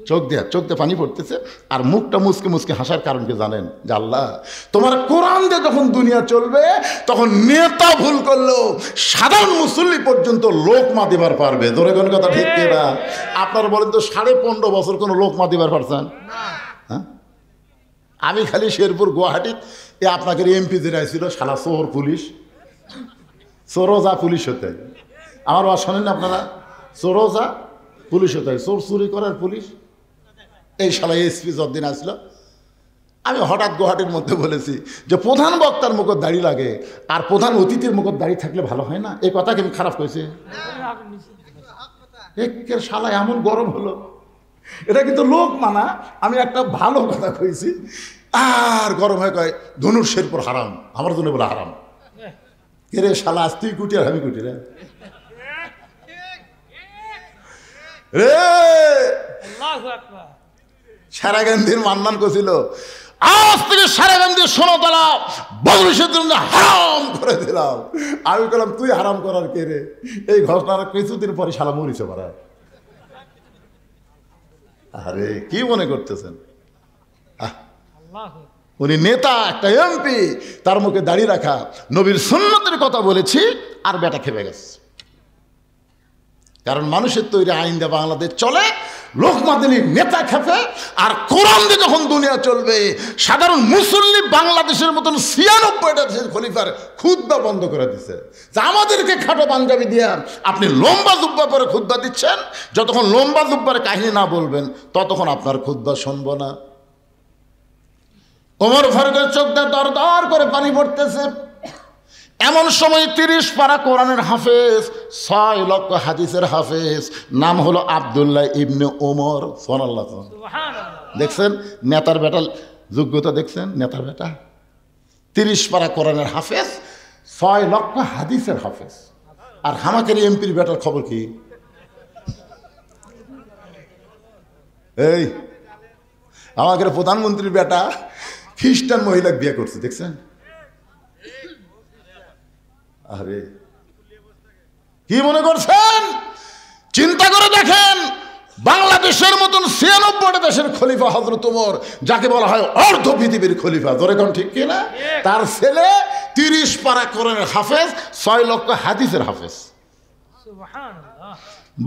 চোখ দিয়ে পানি পড়তেছে আর মুখটা মুচকি মুচকি হাসার কারণ কি জানেন? যে আল্লাহ তোমার কোরআন দিয়ে যখন দুনিয়া চলবে তখন নেতা ভুল করলেও সাধারণ মুসল্লি পর্যন্ত লোকমা দিবার পারবে। ধরে কোন কথা ঠিক কিনা? আপনারা বলেন তো 15.5 বছর কোনো লোকমা দিবার পারছেন? হ্যাঁ, আমি খালি শেরপুর গুয়াহাটি এ আপনাকে এমপি যেটা ছিল শালা চোর পুলিশ, চোরোজা পুলিশ হতে। আমার বাস শোনেন না আপনারা? চোরোজা পুলিশ হতে, চোর চুরি করার পুলিশ। এই শালা এসপি যতদিন আসলো, আমি হঠাৎ গুয়াহাটির মধ্যে বলেছি যে প্রধান বক্তার মুখত দাড়ি লাগে আর প্রধান অতিথির মুখত দাড়ি থাকলে ভালো হয় না। এই কথা কিন্তু খারাপ কইছে। শালা এমন গরম হলো, এটা কিন্তু লোক মানা। আমি একটা ভালো কথা কইছি আর গরম হয়ে কয় ধনুর শেরপুর হারাম, আমার জন্য বলে হারাম। এরে শালা আজ তুই কুটি আর আমি কুটি রে রে। সারাগান্ধীর মান্নান করছিল আজ থেকে সারাগান্ধীর সোনাতলা বাংলাদেশের জন্য হারাম করে দিলাম। আমি বললাম তুই হারাম করার কে রে? এই ঘটনার কিছুদিন পরে শালা মরিছে পারা। আরে কি মনে করতেছেন? উনি নেতা, একটা এমপি, তার মুখে দাড়ি রাখা, নবীর সুন্নতের কথা বলেছি আর বেটা খেপে গেছে। কারণ মানুষের তৈরি আইন দিয়ে বাংলাদেশ চলে, লোকমাদিনীর নেতা খেপে। আর কোরআন দিয়ে যখন দুনিয়া চলবে সাধারণ মুসল্লি বাংলাদেশের মতন 96টা দেশের খলিফার খুতবা বন্ধ করে দিচ্ছে যে আমাদেরকে খাটো পাঞ্জাবি দিয়ে আপনি লম্বা জুব্বা পরে খুতবা দিচ্ছেন। যতক্ষণ লম্বা জুব্বার কাহিনী না বলবেন ততক্ষণ আপনার খুতবা শুনবো না। ওমর ফারুকের চোখ দিয়ে দর দর করে পানি পড়তেছে। এমন সময় 30 পারা কোরআনের হাফেজ, 6 লক্ষ হাদিসের হাফেজ, নাম হলো আব্দুল্লাহ ইবনে ওমর। সুবহানাল্লাহ। সুবহানাল্লাহ। দেখছেন নেতার বেটার যোগ্যতা, দেখছেন নেতার বেটা 30 পারা কোরআনের হাফেজ, 6 লক্ষ হাদিসের হাফেজ। আর হামাকের এমপির বেটার খবর কি? এই আমাদের প্রধানমন্ত্রীর বেটা খ্রিস্টান মহিলা বিয়ে করছে, দেখছেন? আরে কি মনে করছেন? চিন্তা করে দেখেন, বাংলাদেশের মতন 96টা দেশের খলিফা হযরত ওমর, যাকে বলা হয় অর্ধ পৃথিবীর খলিফা, ধরে কোন ঠিক কিনা? তার ছেলে 30 পারা কোরআনের হাফেজ, 6 লক্ষ হাদিসের হাফেজ। সুবহানাল্লাহ।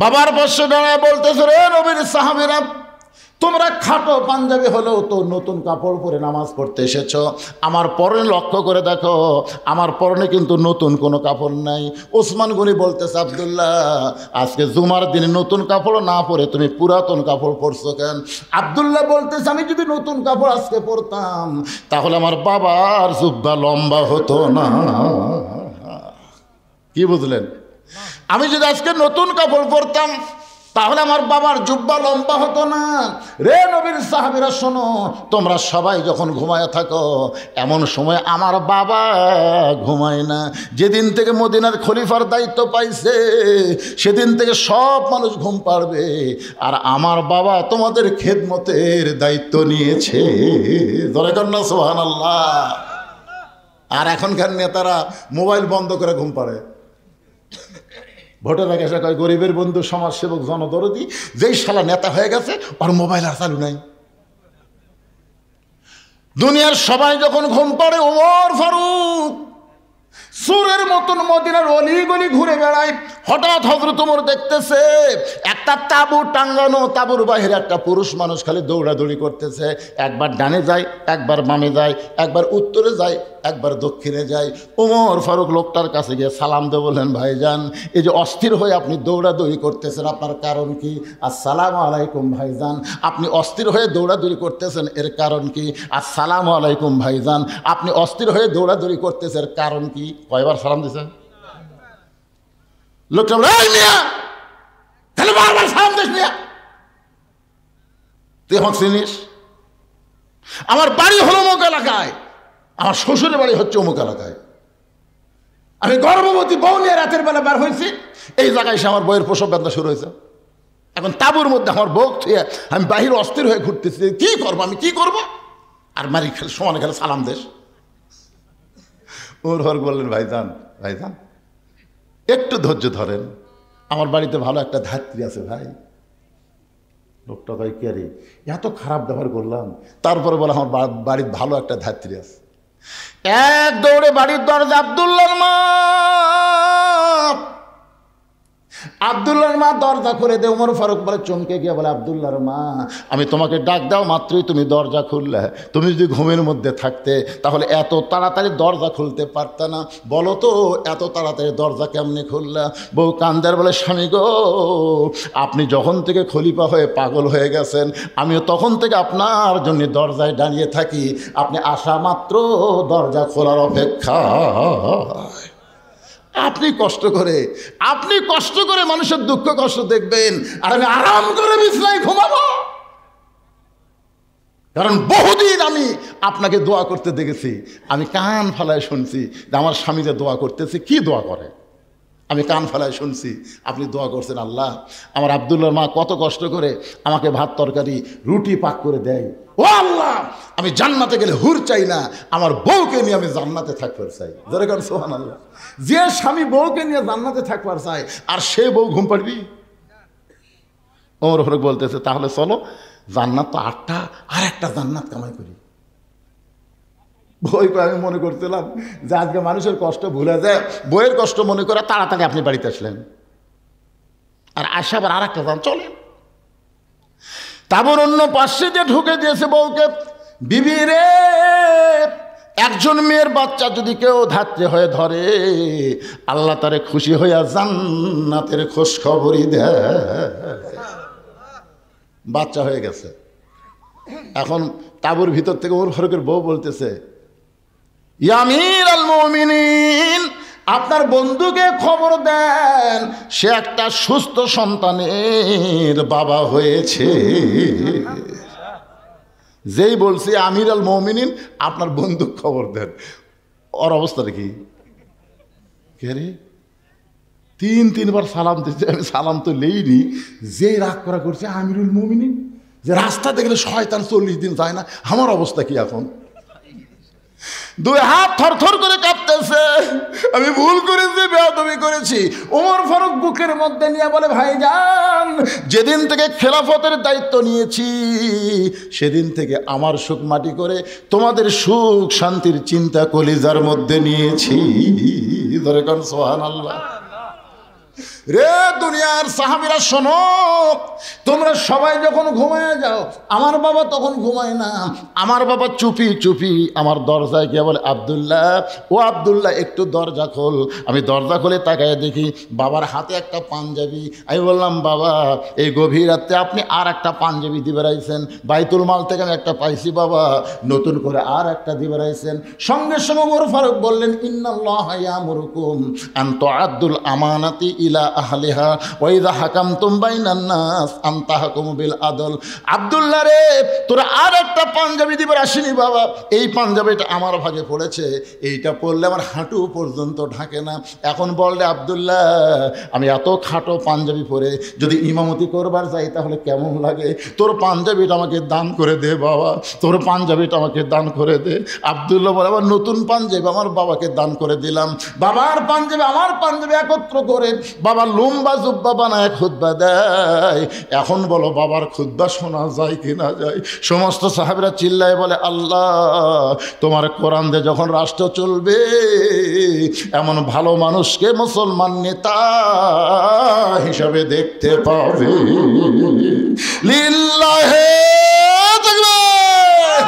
বাবার পাশে দাঁড়ায় বলতেছে, রে নবীর সাহাবীরা, তোমরা খাটো পাঞ্জাবি হলেও তো নতুন কাপড় পরে নামাজ পড়তে এসেছো। আমার পরনে লক্ষ্য করে দেখো, আমার পরনে কিন্তু নতুন কোনো কাপড় নাই। ওসমান গনি বলতেছে, আব্দুল্লাহ, আজকে জুমার দিনে নতুন কাপড় না পরে তুমি পুরাতন কাপড় পরছো কেন? আব্দুল্লাহ বলতেছে, আমি যদি নতুন কাপড় আজকে পরতাম তাহলে আমার বাবার জুব্বা লম্বা হতো না। কি বুঝলেন? আমি যদি আজকে নতুন কাপড় পরতাম তাহলে আমার বাবার জুব্বা লম্বা হতো না। রে নবীর সাহাবীরা শোনো, তোমরা সবাই যখন ঘুমায় থাকো, এমন সময় আমার বাবা ঘুমায় না। যেদিন থেকে মদিনার খলিফার দায়িত্ব পাইছে সেদিন থেকে সব মানুষ ঘুম পাড়বে, আর আমার বাবা তোমাদের খেদমতের দায়িত্ব নিয়েছে। ধরে কন্যা সুবহানাল্লাহ। আর এখনকার নেতারা মোবাইল বন্ধ করে ঘুম পাড়ে। ভোটের আগে এসে কয় গরিবের বন্ধু, সমাজসেবক, জনদরদি, যেই শালা নেতা হয়ে গেছে ওর মোবাইল আর চালু নাই। দুনিয়ার সবাই যখন ঘুম পাড়ে, ওমর ফারুক সুরের মতন মদিনার অলি গলি ঘুরে বেড়ায়। হঠাৎ হযরত ওমর দেখতেছে একটা তাঁবু টাঙ্গানো, তাঁবুর বাইরে একটা পুরুষ মানুষ খালি দৌড়াদৌড়ি করতেছে। একবার ডানে যায়, একবার বামে যায়, একবার উত্তরে যায়, একবার দক্ষিণে যায়। ওমর ফারুক লোকটার কাছে গিয়ে সালাম দিয়ে বললেন, ভাইজান, এই যে অস্থির হয়ে আপনি দৌড়াদৌড়ি করতেছেন, আপনার কারণ কি? আসসালামু আলাইকুম ভাইজান। আপনি অস্থির হয়ে দৌড়াদৌড়ি করতেছেন, এর কারণ কি? আসসালামু আলাইকুম ভাইজান। আপনি অস্থির হয়ে দৌড়াদৌড়ি করতেছেন, এর কারণ কি? কয়বার সালাম দিয়েছেন? লোকটা বলে, এই মিয়া, তাহলে বারবার সালাম দিস মিয়া, তুই আমাকে চিনিস? আমার বাড়ি হলো অমুক এলাকায়, আমার শ্বশুরের বাড়ি হচ্ছে অমুক এলাকায়। আমি গর্ভবতী বউ নিয়ে রাতের বেলা বার হয়েছি, এই জায়গায় এসে আমার বউয়ের প্রসব বেদনা শুরু হয়েছে। এখন তাঁবুর মধ্যে আমার বউ থুয়ে আমি বাহির অস্থির হয়ে ঘুরতেছি, কি করবো, আমি কি করবো? আর মারি খেলে সমানে খেলে সালাম দেশ। ওর ঘর বললেন, ভাইজান, ভাইজান একটু ধৈর্য ধরেন, আমার বাড়িতে ভালো একটা ধাত্রী আছে ভাই। লোকটা ভাই কে রে, এত খারাপ ব্যবহার করলাম, তারপরে বলে আমার বাড়ির ভালো একটা ধাত্রী আছে। এক দৌড়ে বাড়ির দরজা, আব্দুল্লাহর মা, আব্দুল্লাহর মা দরজা খুলে দে। ওমর ফারুক বলে, চমকে গিয়ে বলে, আব্দুল্লাহর মা, আমি তোমাকে ডাক দাও মাত্রই তুমি দরজা খুললে। তুমি যদি ঘুমের মধ্যে থাকতে তাহলে এত তাড়াতাড়ি দরজা খুলতে পারতে না। বলো তো এত তাড়াতাড়ি দরজা কেমনে খুললা? বউ কান্দার বলে, স্বামী গো, আপনি যখন থেকে খলিফা হয়ে পাগল হয়ে গেছেন, আমিও তখন থেকে আপনার জন্য দরজায় দাঁড়িয়ে থাকি, আপনি আসা মাত্র দরজা খোলার অপেক্ষা। আপনি কষ্ট করে মানুষের দুঃখ কষ্ট দেখবেন, আর আমি আরাম করে বিছানায় ঘুমাবো। কারণ বহুদিন আমি আপনাকে দোয়া করতে দেখেছি, আমি কান ফালায় শুনছি যে আমার স্বামী যে দোয়া করতেছে, কি দোয়া করে, আমি কান ফালায় শুনছি আপনি দোয়া করছেন, আল্লাহ আমার আব্দুল্লাহর মা কত কষ্ট করে আমাকে ভাত তরকারি রুটি পাক করে দেয়। ও আল্লাহ, আমি জান্নাতে গেলে হুর চাই না, আমার বউকে নিয়ে আমি জান্নাতে থাকবার চাই। ধরে কারণ সুবহানাল্লাহ, যে স্বামী বউকে নিয়ে জান্নাতে থাকবার চাই আর সে বউ ঘুম পাড়বি? ওমর ফারুক বলতেছে, তাহলে চলো, জান্নাত তো 8টা, আর একটা জান্নাত কামাই করি। বই করে আমি মনে করছিলাম যে আজকে মানুষের কষ্ট ভুলে যায়, বইয়ের কষ্ট মনে করে তাড়াতাড়ি আপনি বাড়িতে আসলেন, আর আসা আবার আর একটা জান চলে। তারপর অন্য পাশে যে ঢুকে দিয়েছে বউকে, বিবি রে, একজন মেয়ের বাচ্চা যদি কেউ ধাত্রী হয়ে ধরে, আল্লাহ তারে খুশি হইয়া জান্নাতের খোঁজ খবরই দেয়। বাচ্চা হয়ে গেছে। এখন তাঁবুর ভিতর থেকে ওমর ফারুকের বউ বলতেছে, ইয়া আমির আল মুমিনিন, আপনার বন্ধুকে খবর দেন সে একটা সুস্থ সন্তানের বাবা হয়েছে। যেই বলছি আমির আল মুমিনিন, আপনার বন্ধু খবর দেন, ওর অবস্থাটা কি? কে রে, তিনবার সালাম দিচ্ছে, আমি সালাম তো লেইনি, যে রাগ করা করছে আমিরুল মুমিনিন, যে রাস্তা দেখলে শয়তান 40 দিন যায় না, আমার অবস্থা কি এখন? দুই হাত থরথর করে কাঁপতেছে, আমি ভুল করেছি, বেয়াদবি করেছি। ওমর ফারুক বুকের মধ্যে নিয়ে বলে, ভাইজান, যেদিন থেকে খেলাফতের দায়িত্ব নিয়েছি সেদিন থেকে আমার সুখ মাটি করে তোমাদের সুখ শান্তির চিন্তা কলিজার মধ্যে নিয়েছি। ধরে কোন সুবহানাল্লাহ। রে দুনিয়ার সাহাবীরা শোনো, তোমরা সবাই যখন ঘুমায় যাও, আমার বাবা তখন ঘুমায় না, আমার বাবা চুপি চুপি আমার দরজায় গিয়ে বলে, আব্দুল্লাহ, ও আব্দুল্লাহ, একটু দরজা খোল। আমি দরজা খুলে তাকায় দেখি বাবার হাতে একটা পাঞ্জাবি। আমি বললাম, বাবা, এই গভীর রাতে আপনি আর একটা পাঞ্জাবি দিয়ে বেড়াইছেন, বাইতুল মাল থেকে আমি একটা পাইছি বাবা, নতুন করে আর একটা দিয়ে বেড়াইছেন। সঙ্গে সঙ্গে ওমর ফারুক বললেন, ইন্নাল্লাহা ইয়ামুরুকুম আন তুআদ্দুল আমানাতি ইলা আহলিহা ওয়া ইযা হাকামতুম বাইনান নাস আন তাহকুমু বিল আদল। আব্দুল্লাহ রে, তোরা আর একটা পাঞ্জাবি দিবার আসেনি বাবা, এই পাঞ্জাবিটা আমার ভাগে পড়েছে, এইটা পরলে আমার হাঁটু পর্যন্ত ঢাকে না। এখন বললে, আব্দুল্লাহ, আমি এত খাটো পাঞ্জাবি পরে যদি ইমামতি করবার যাই তাহলে কেমন লাগে? তোর পাঞ্জাবিটা আমাকে দান করে দে বাবা, তোর পাঞ্জাবিটা আমাকে দান করে দে। আব্দুল্লাহ বলে, আবার নতুন পাঞ্জাবি আমার বাবাকে দান করে দিলাম। বাবার পাঞ্জাবি আমার পাঞ্জাবি একত্র করে বাবা লম্বা জুব্বা বানায় খুতবা দেয়। এখন বলো, বাবার খুতবা শোনা যায় কি না যায়? সমস্ত সাহাবীরা চিল্লায় বলে, আল্লাহ, তোমার কোরআন দিয়ে যখন রাষ্ট্র চলবে, এমন ভালো মানুষকে মুসলমান নেতা হিসাবে দেখতে পাবে। লিল্লাহে তাকবীর।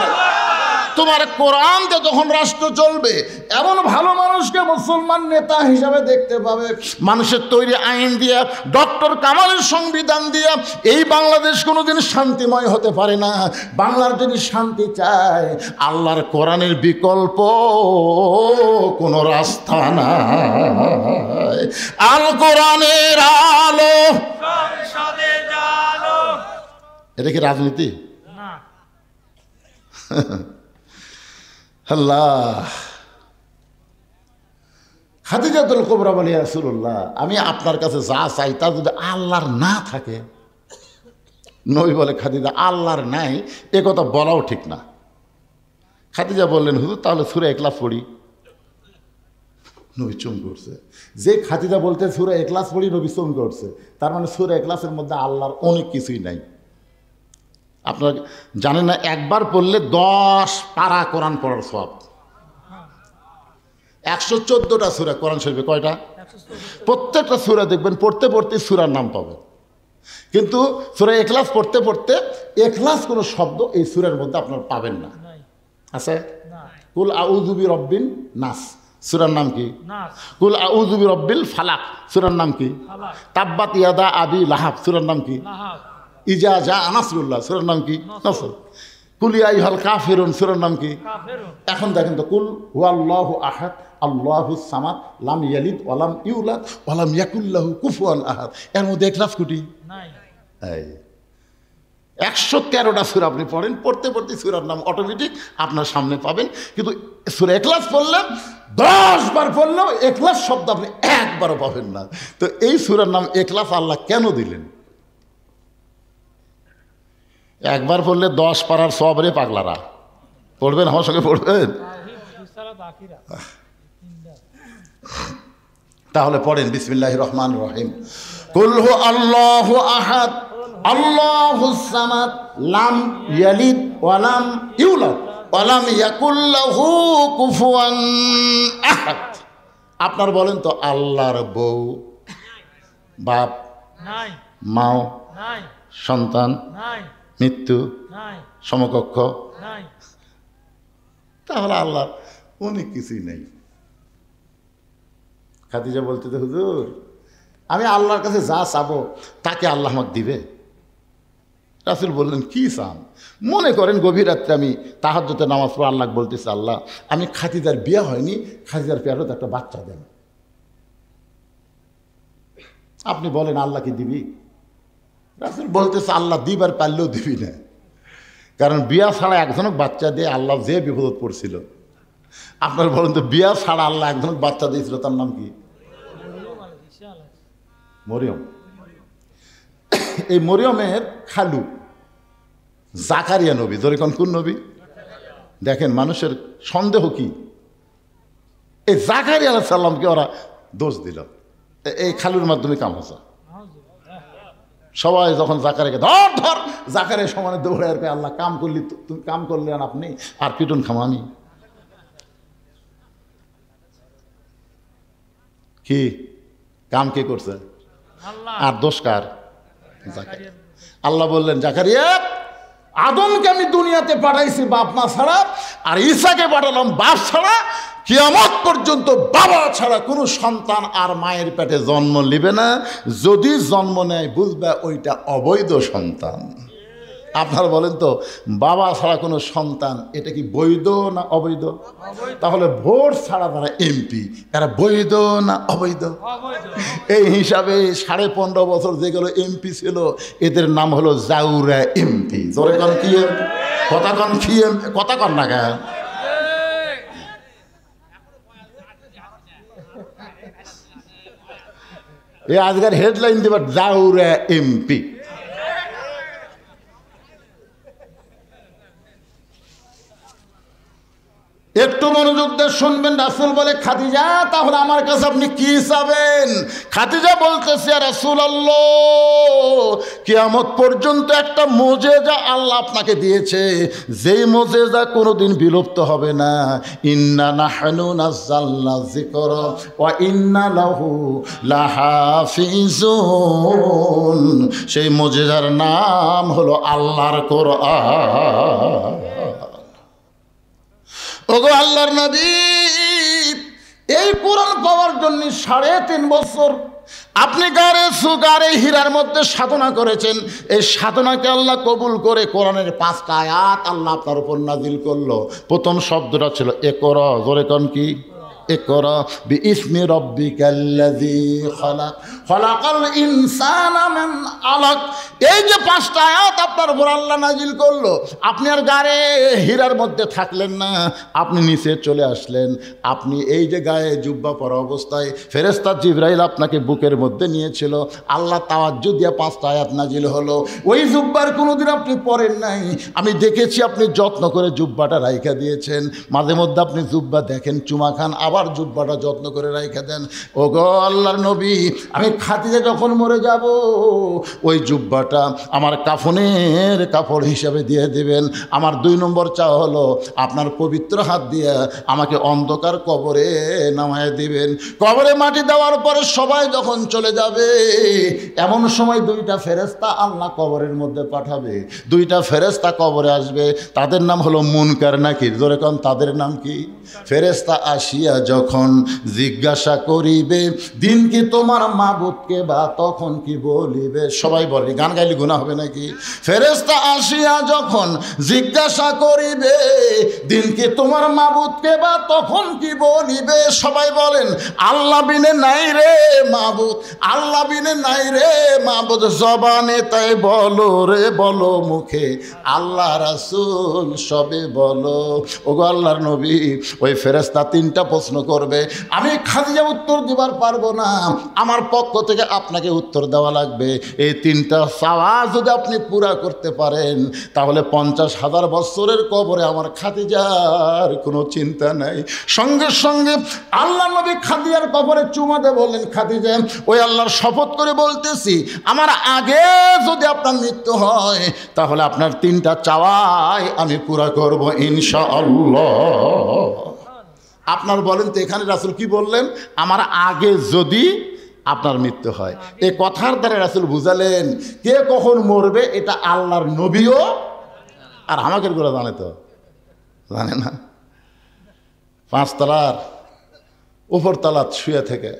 তোমার কোরআন দিয়ে যখন রাষ্ট্র চলবে, এমন ভালো মানুষকে মুসলমান নেতা হিসাবে দেখতে পাবে। মানুষের তৈরি আইন দিয়া, ডক্টর কামালের সংবিধান দিয়া এই বাংলাদেশ কোনোদিন শান্তিময় হতে পারে না। বাংলার যদি শান্তি চায়, আল্লাহর কোরআনের বিকল্প কোনো রাস্তা নাই। আল কোরআনের আলো, এটা কি রাজনীতি? না। আল্লাহ। খাদিজাতুল কুবরা বলে, ইয়া রাসূলুল্লাহ, আমি আপনার কাছে যা চাই তা যদি আল্লাহর না থাকে। নবী বলে, খাদিজা, আল্লাহর নাই এ কথা বলাও ঠিক না। খাদিজা বললেন, হুজুর, তাহলে সূরা ইখলাস পড়ি। নবী চমকে উঠছে। যে খাদিজা বলতে সূরা ইখলাস পড়ি, নবী চমকে উঠছে। তার মানে সূরা ইখলাসের মধ্যে আল্লাহর অনেক কিছুই নাই। আপনারা জানেন না, একবার পড়লে 10 পারা কোরআন পড়ার সওয়াব। 114টা সূরা কোরআন শরীফে, কয়টা? প্রত্যেকটা সূরা দেখবেন পড়তে পড়তে সূরার নাম পাবেন। কিন্তু সূরা ইখলাস পড়তে পড়তে ইখলাস কোনো শব্দ এই সূরার মধ্যে আপনারা পাবেন না। আছে? কুল আউযু বিরাব্বিন নাস, সূরার নাম কি? নাস। কুল আউযু বিরাব্বিল ফালাক, সূরার নাম কি? ফালাক। তাব্বাত ইয়াদা আবি লাহাব, সূরার নাম কি? লাহাব। ইজা জা নাসরুল্লাহ, সূরার নাম কি? নাসর। কুল ইয়া আইয়ুহাল কাফিরুন, সূরার নাম কি? কাফিরুন। এখন দেখেন তো, কুল হুয়াল্লাহু আহাদ আল্লাহুস সামাদ লাম ইয়ালিদ ওয়া লাম ইউলাদ ওয়া লাম ইয়াকুল লাহু কুফুয়ান আহাদ, এর মধ্যে ইখলাস কোটি নাই। এই 113টা সূরা আপনি পড়েন, পড়তে পড়তে সূরার নাম অটোমেটিক আপনার সামনে পাবেন। কিন্তু সূরা ইখলাস পড়লে 10 বার পড়লেও ইখলাস শব্দ আপনি একবারও পাবেন না। তো এই সূরার নাম ইখলাস আল্লাহ কেন দিলেন? একবার পড়লে 10 পারার সওয়াব রে পাগলারা। পড়বেন, আমার সঙ্গে পড়বেন? তাহলে পড়েন, বিসমিল্লাহির রহমানির রহিম। কুল হু আল্লাহু আহাদ আল্লাহুস সামাদ লাম ইয়ালিদ ওয়া লাম ইউলাদ ওয়া লাম ইয়াকুল লাহু কুফুয়ান আহাদ। আপনার বলেন তো, আল্লাহর বউ, বাপ নাই, মাও, নাই, সন্তান, নাই, মৃত্যু, নাই, সমকক্ষ, নাই। তাহলে আল্লাহর অনেক কিছুই নেই। খাদিজা বলতে তো, হুজুর, আমি আল্লাহর কাছে যা চাবো তাকে আল্লাহ আমাকে দিবে। রাসূল বললেন, কি চান? মনে করেন গভীর রাত্রে আমি তাহাজ্জুদের নামাজ পড়ে আল্লাহ বলতেছি, আল্লাহ, আমি খাদিজার বিয়ে হয়নি, খাদিজার পেয়ারত একটা বাচ্চা দেন। আপনি বলেন আল্লাহ কি দিবি? রাসূল বলতেছে আল্লাহ দিবার পারলেও দিবি না, কারণ বিয়া ছাড়া একজনক বাচ্চা দিয়ে আল্লাহ যে বিপদ পড়ছিল। আপনার বলেন তো বিয়া ছাড়া আল্লাহ একজনক বাচ্চা দিয়েছিল, তার নাম কি? মরিয়ম। এই মরিয়মের খালু জাকারিয়া নবী। ধরে কোন নবী? দেখেন মানুষের সন্দেহ কি, এই জাকারিয়া আলাইহিস সালামকে ওরা দোষ দিল, এই খালুর মাধ্যমে কাম হচ্ছে। সবাই যখন জাকারিয়াকে ধর ধর, জাকারিয়া সমানে দৌড়ে আর আল্লাহ কাম করলি, তুমি কাম করলেন আপনি, আর পিটুন খাম আমি। কি কাম কে করছে? আর দোষ কার? জাকারিয়া। আল্লাহ বললেন জাকারিয়া, আদমকে আমি দুনিয়াতে পাঠাইছি বাপ মা ছাড়া, আর ঈসাকে পাঠালাম বাপ ছাড়া। কিয়ামত পর্যন্ত বাবা ছাড়া কোনো সন্তান আর মায়ের পেটে জন্ম নিবে না। যদি জন্ম নেয় বুঝবে ওইটা অবৈধ সন্তান। আপনারা বলেন তো বাবা ছাড়া কোনো সন্তান এটা কি বৈধ না অবৈধ? তাহলে ভোট ছাড়া তারা এমপি, এরা বৈধ না অবৈধ? এই হিসাবে 15.5 বছর যেগুলো এমপি ছিল এদের নাম হলো জাউরা এমপি। জোরে কন কি কথা কন, কি কথা কন না কেন? এই আজকের হেডলাইন দেবার জাউরা এমপি। একটু মনোযোগ দিয়ে শুনবেন। রাসূল বলে খাদিজা, তাহলে আমার কাছে আপনি কি চাবেন? খাদিজা বলতেছে রাসূলুল্লাহ, কিয়ামত পর্যন্ত একটা মুজিজা আল্লাহ আপনাকে দিয়েছে, যেই মুজিজা কোনোদিন বিলুপ্ত হবে না। ইন্না নাহনু নাযালনা যিকরা ওয়া ইন্না লাহু লাহাফিজুন। সেই মুজিজার নাম হলো আল্লাহর কোরআন। ওগো আল্লাহর নবী, এই কোরআন পাওয়ার জন্য 3.5 বছর আপনি গারে হীরার মধ্যে সাধনা করেছেন। এই সাধনাকে আল্লাহ কবুল করে কোরআনের 5টা আয়াত আল্লাহ আপনার উপর নাজিল করলো। প্রথম শব্দটা ছিল ইকরা। জোরে কোন কি? ইকরা বিইসমি রাব্বিকাল্লাযী খালাক খালাকাল ইনসানা মিন আলাক। এই যে 5টা আয়াত আপনার উপর আল্লাহ নাজিল করলো, আপনি আর গায়ে হীরার মধ্যে থাকলেন না, আপনি নিচে চলে আসলেন। আপনি এই যে গায়ে জুব্বা পরা অবস্থায় ফেরেশতা জিবরাইল আপনাকে বুকের মধ্যে নিয়েছিল। আল্লাহ তাওয়াজ্জুহ দিয়ে 5টা আয়াত নাজিল হলো। ওই জুব্বার কোনোদিন আপনি পরেন নাই, আমি দেখেছি আপনি যত্ন করে জুব্বাটা রাইখা দিয়েছেন। মাঝে মধ্যে আপনি জুব্বা দেখেন, চুমা খান, আবার জুব্বাটা যত্ন করে রাইখা দেন। ওগো আল্লাহর নবী, আমি খাদিজা যখন মরে যাব ওই জুব্বাটা আমার কাফনের কাপড় হিসাবে দিয়ে দেবেন। আমার 2 নম্বর চাওয়া হলো আপনার পবিত্র হাত দিয়ে আমাকে অন্ধকার কবরে নামায় দিবেন। কবরে মাটি দেওয়ার পরে সবাই যখন চলে যাবে, এমন সময় 2টা ফেরেশতা আল্লাহ কবরের মধ্যে পাঠাবে। 2টা ফেরেশতা কবরে আসবে, তাদের নাম হলো মুনকার নাকির। জোরে কোন তাদের নাম কি? ফেরেশতা আসিয়া যখন জিজ্ঞাসা করিবে দিন কি তোমার মাবুদকে, বা তখন কি বলিবে? সবাই বলে, গান গাইলে গুনাহ হবে নাকি? ফেরেশতা আসিয়া যখন জিজ্ঞাসা করিবে দিন কি তোমার মাবুদকে, বা তখন কি বলিবে? সবাই বলেন আল্লাহ বিনে নাই রে মাবুদ, আল্লাহ বিনে নাই রে মাবুদ। জবানে তাই বলো রে বলো, মুখে আল্লাহ রাসূল সবে বলো। ওগো আল্লাহর নবী, ওই ফেরেশতা 3টা প্রশ্ন করবে, আমি খাদিজা উত্তর দিবার পারবো না, আমার পক্ষ থেকে আপনাকে উত্তর দেওয়া লাগবে। এই 3টা চাওয়া যদি আপনি পুরা করতে পারেন, তাহলে 50,000 বছরের কবরে আমার খাদিজার কোনো চিন্তা নাই। সঙ্গে সঙ্গে আল্লাহ নবী খাদিজার কবরে চুমা দিয়ে বললেন, খাদিজা, ওই আল্লাহর শপথ করে বলতেছি, আমার আগে যদি আপনার মৃত্যু হয় তাহলে আপনার 3টা চাওয়াই আমি পুরা করব ইনশাআল্লাহ। আপনার বলেন তো এখানে রাসূল কি বললেন? আমার আগে যদি আপনার মৃত্যু হয়। এই কথার দ্বারা রাসূল বুঝালেন কে কখন মরবে এটা আল্লাহর নবীও আর আমাদের গুলো জানে তো, জানে না? 5 তলার উপর তলা শুয়ে থেকে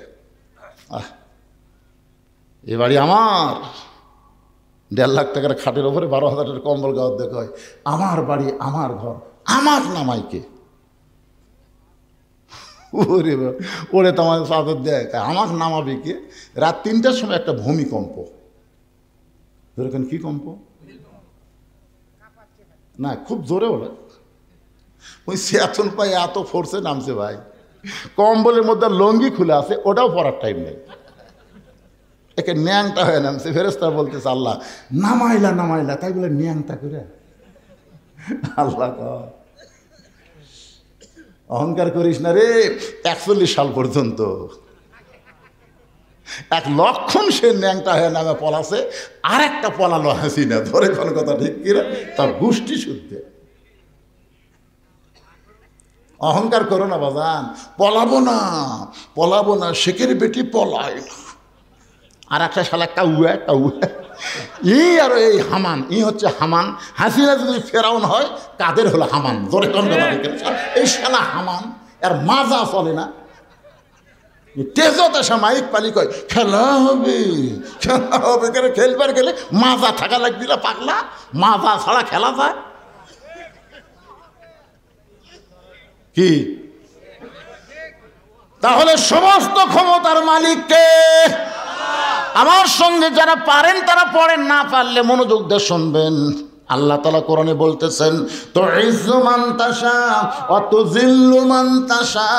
এ বাড়ি আমার, 1.5 লাখ টাকার খাটের উপরে 12,000 টাকার কম্বল গাওয়ার দেখা হয়, আমার বাড়ি আমার ঘর, আমার নামাইকে। ওরে ওরে তোমার চাদর দেয়, আমাকে নামাবে কে? রাত 3টার সময় একটা ভূমিকম্প। ধরেন কি কম্প না, খুব জোরে ওরা, ওই সেতন পায়ে এত ফোর্সে নামছে ভাই, কম্বলের মধ্যে লঙ্গি খুলে আছে, ওটাও পরার টাইম নেই, একে ন্যাংটা হয়ে নামছে। ফেরেশতা বলতেছে আল্লাহ নামাইলা নামাইলা, তাই বলে ন্যাংটা করে। আল্লাহ অহংকার করিস না রে, 41 সাল পর্যন্ত 1 লক্ষণ সে ন্যাংটা হয়ে নামে পলাছে, আর একটা পলালো হাসিনা। ধরে কোন কথা ঠিক কিনা, তার গোষ্ঠী শুদ্ধে। অহংকার করো না বাজান, পলাবো না পলাবো না, শেখের বেটি পলায় না। আর একটা শালা কাউয়া কাউয়া, আর এই হামান, হচ্ছে হামান। হাসিনা যদি ফেরাউন হয়, কাদের হলো হামান? জোরে কোন কথা ঠিক কিনা? এই শালা হামান, আর মাজা চলে না, তেজত আসা মাইক পালি কয় খেলা হবে খেলা হবে, কেন খেলবার গেলে মাজা থাকা লাগবে না পাগলা, মাজা ছাড়া খেলা যায় কি? তাহলে সমস্ত ক্ষমতার মালিককে। আমার সঙ্গে যারা পারেন তারা পড়েন, না পারলে মনোযোগ দিয়ে শুনবেন। আল্লাহ তাআলা কোরআনে বলতেছেন, তুইজ্জু মান তাশা ওয়া তুযিল্লু মান তাশা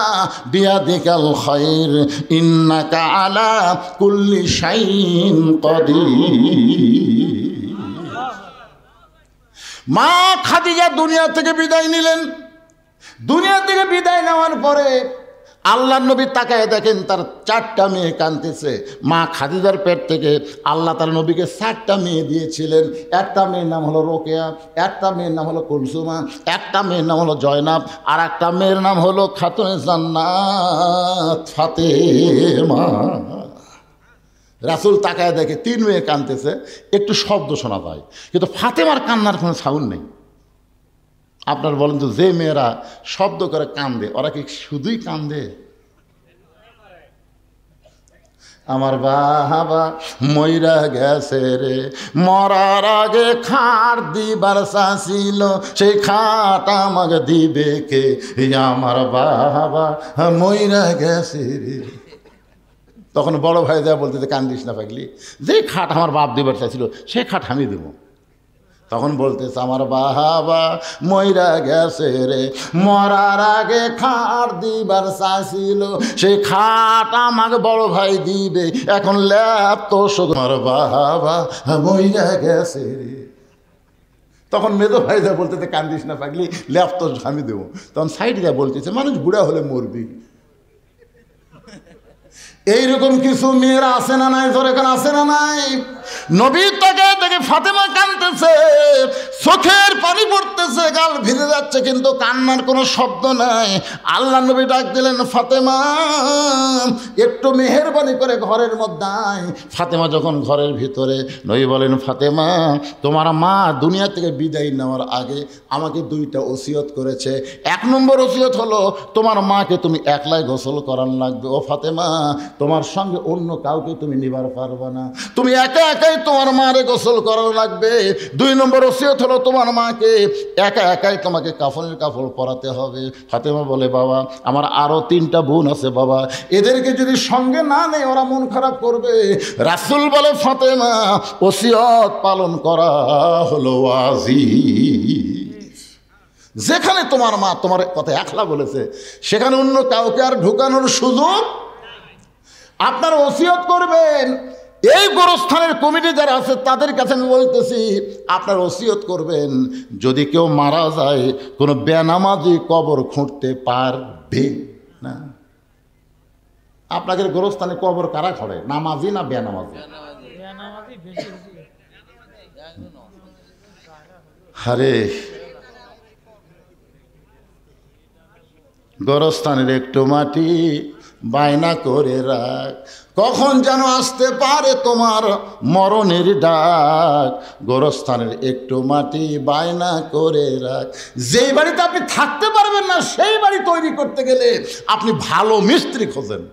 বিয়াদিকাল খায়র ইন্নাকা আলা কুল্লি শাইইন কাদির। মা খাদিজা দুনিয়া থেকে বিদায় নিলেন। দুনিয়া থেকে বিদায় নেওয়ার পরে আল্লাহর নবী তাকায় দেখেন তার 4টা মেয়ে কাঁদতেছে। মা খাদিজার পেট থেকে আল্লাহ তার নবীকে 4টা মেয়ে দিয়েছিলেন। একটা মেয়ের নাম হলো রোকেয়া, একটা মেয়ের নাম হলো কুলসুমা, একটা মেয়ের নাম হলো জয়নাব, আর একটা মেয়ের নাম হলো খাতুনে জান্নাত ফাতেমা। রাসূল তাকায় দেখে 3 মেয়ে কাঁদতেছে, একটু শব্দ শোনা যায়, কিন্তু ফাতেমার কান্নার কোনো সাউন্ড নেই। আপনার বলেন তো, যে মেয়েরা শব্দ করে কান্দে, ওরা কি শুধুই কান্দে? আমার বাবা মইরা গেছে রে, মরার আগে খাট দিবার চাইছিল, সেই খাট আমাকে দিবে কে? আমার বাবা মইরা গেছে রে। তখন বড় ভাই যা বলতে, কান্দিস না পাগলি, যে খাট আমার বাপ দিবার চাইছিল সেই খাট আমি দেবো। তখন বলতেছে আমার বাবা মইরা গেছে রে, মরার আগে খাট দিবার চাইছিল, সেই খাট আমাকে বড় ভাই দিবে, এখন ল্যাপ তো আমার বাবা মইরা গেছে রে। তখন মেজো ভাই যা বলতেছে, কান্দিস না পাগলি, ল্যাপ তো আমি দেবো। তখন সাইড যা বলতেছে, মানুষ বুড়া হলে মরবি। এইরকম কিছু মেয়েরা আছে না নাই? জোরে কেন আছে না নাই? নবীর তাকে দেখে ফাতেমা কাঁদতেছে, চোখের পানি পড়তেছে, গাল ভিজে যাচ্ছে, কিন্তু কান্নার কোনো শব্দ নাই। আল্লাহ নবী ডাক দিলেন, ফাতেমা একটু মেহেরবানি করে ঘরের মধ্যে আয়। ফাতেমা যখন ঘরের ভিতরে, নবী বলেন, ফাতেমা তোমার মা দুনিয়া থেকে বিদায় নেওয়ার আগে আমাকে 2টা ওসিয়ত করেছে। 1 নম্বর ওসিয়ত হলো, তোমার মাকে তুমি একলাই গোসল করার লাগবে। ও ফাতেমা, তোমার সঙ্গে অন্য কাউকে তুমি নিবার পারবে না, তুমি একা একাই তোমার মারে গোসল করার লাগবে। 2 নম্বর ওসিয়ত হলো, তোমার মাকে একা একাই তোমাকে কাফনের কাপড় পরাতে হবে। ফাতেমা বলে, বাবা আমার আরো 3টা বোন আছে বাবা, এদেরকে যদি সঙ্গে না নেই ওরা মন খারাপ করবে। রাসূল বলে, ফাতেমা ওসিয়ত পালন করা হলো ওয়াজিব। যেখানে তোমার মা তোমার কথা একলা বলেছে, সেখানে অন্য কাউকে আর ঢুকানোর সুযোগ। আপনার ওসিয়ত করবেন। এই গোরস্থানের কমিটি যারা আছে তাদের কাছে আমি বলতেছি, আপনার ওসিয়ত করবেন, যদি কেউ মারা যায় কোনো বেনামাজি কবর খুঁড়তে পারবে না। আপনাদের গোরস্থানে কবর কারা খড়ে, নামাজি না বেনামাজি? আরে গোরস্থানের একটু মাটি বায়না করে রাখ, কখন যেন আসতে পারে তোমার মরণের ডাক। গোরস্থানের একটু মাটি বায়না করে রাখ। যেই বাড়িতে আপনি থাকতে পারবেন না, সেই বাড়ি তৈরি করতে গেলে আপনি ভালো মিস্ত্রি খোঁজেন।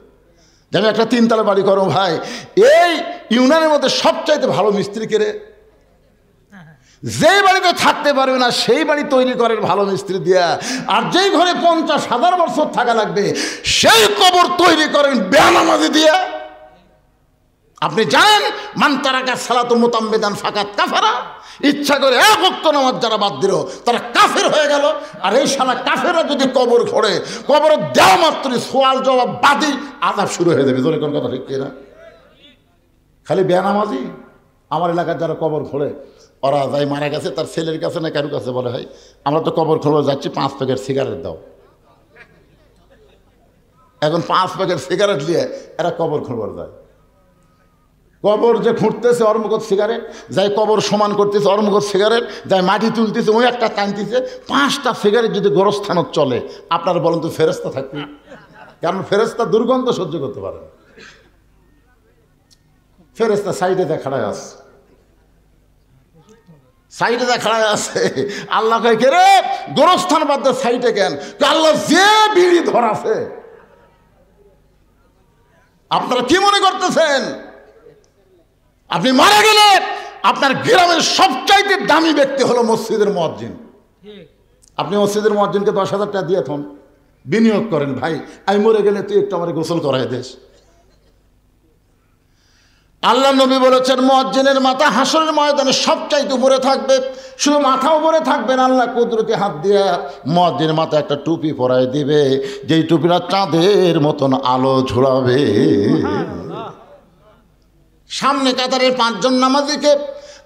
যেন একটা 3 তলা বাড়ি করো ভাই, এই ইউনিয়নের মধ্যে সবচাইতে ভালো মিস্ত্রি কে রে? যেই বাড়িতে থাকতে পারবে না সেই বাড়ি তৈরি করেন ভালো মিস্ত্রি দিয়া, আর যেই ঘরে 50,000 বছর থাকা লাগবে সেই কবর তৈরি করেন বেনামাজি দিয়া। আপনি জানেন মান তারাকা সালাতু মুতাম্মিদান ফাকাত কাফারা, ইচ্ছা করে এক ওয়াক্ত নামাজ যারা বাদ দিল তারা কাফের হয়ে গেল। আর এই শালা কাফেররা যদি কবর খোঁড়ে, কবর দেওয়া মাত্রই সওয়াল জবাব বাদী আযাব শুরু হয়ে যাবে। তোর কোন কথা ঠিক কিনা? খালি বেনামাজি। আমার এলাকার যারা কবর খোঁড়ে ওরা যাই মারা গেছে তার ছেলের কাছে না কারোর কাছে বলে, হয় আমরা তো কবর খোঁড়ে যাচ্ছি, 5 প্যাকেট সিগারেট দাও। এখন 5 প্যাকেট সিগারেট নিয়ে এরা কবর খোঁড়বার যায়। কবর যে খুঁড়তেছে ওর মুখত সিগারেট, যাই কবর সমান করতেছে ওর মুখত সিগারেট, যাই মাটি তুলতেছে ওই একটা টানতেছে। 5টা সিগারেট যদি গোরস্থানত চলে, আপনারা বলেন তো ফেরেশতা থাকবে? কারণ ফেরেশতা দুর্গন্ধ সহ্য করতে পারে না। ফেরেশতা সাইডে দেখাড়ায় আছে, সাইডে দেখাড়ায় আছে। আল্লাহ কয় কে রে গোরস্থান বাদ দে, সাইডে কেন? আল্লাহ যে বিড়ি ধরাছে। আপনারা কি মনে করতেছেন আপনি মারা গেলে আপনার গ্রামের সবচাইতে দামি ব্যক্তি হলো মসজিদের মুয়াজ্জিন। আপনি মসজিদের মুয়াজ্জিনকে 10,000 টাকা দিয়ে থন, বিনিয়োগ করেন, ভাই আমি মরে গেলে তুই একটু আমার গোসল করাই দেস। আল্লাহ নবী বলেছেন মুয়াজ্জিনের মাথা হাসরের ময়দানে সবচাইতে উপরে থাকবে। শুধু মাথা উপরে থাকবে না, আল্লাহ কুদরতি হাত দিয়ে মুয়াজ্জিনের মাথা একটা টুপি পরাই দিবে, যেই টুপিটা চাঁদের মতন আলো ঝোলাবে। সামনে কাতারের 5 জন নামাজিকে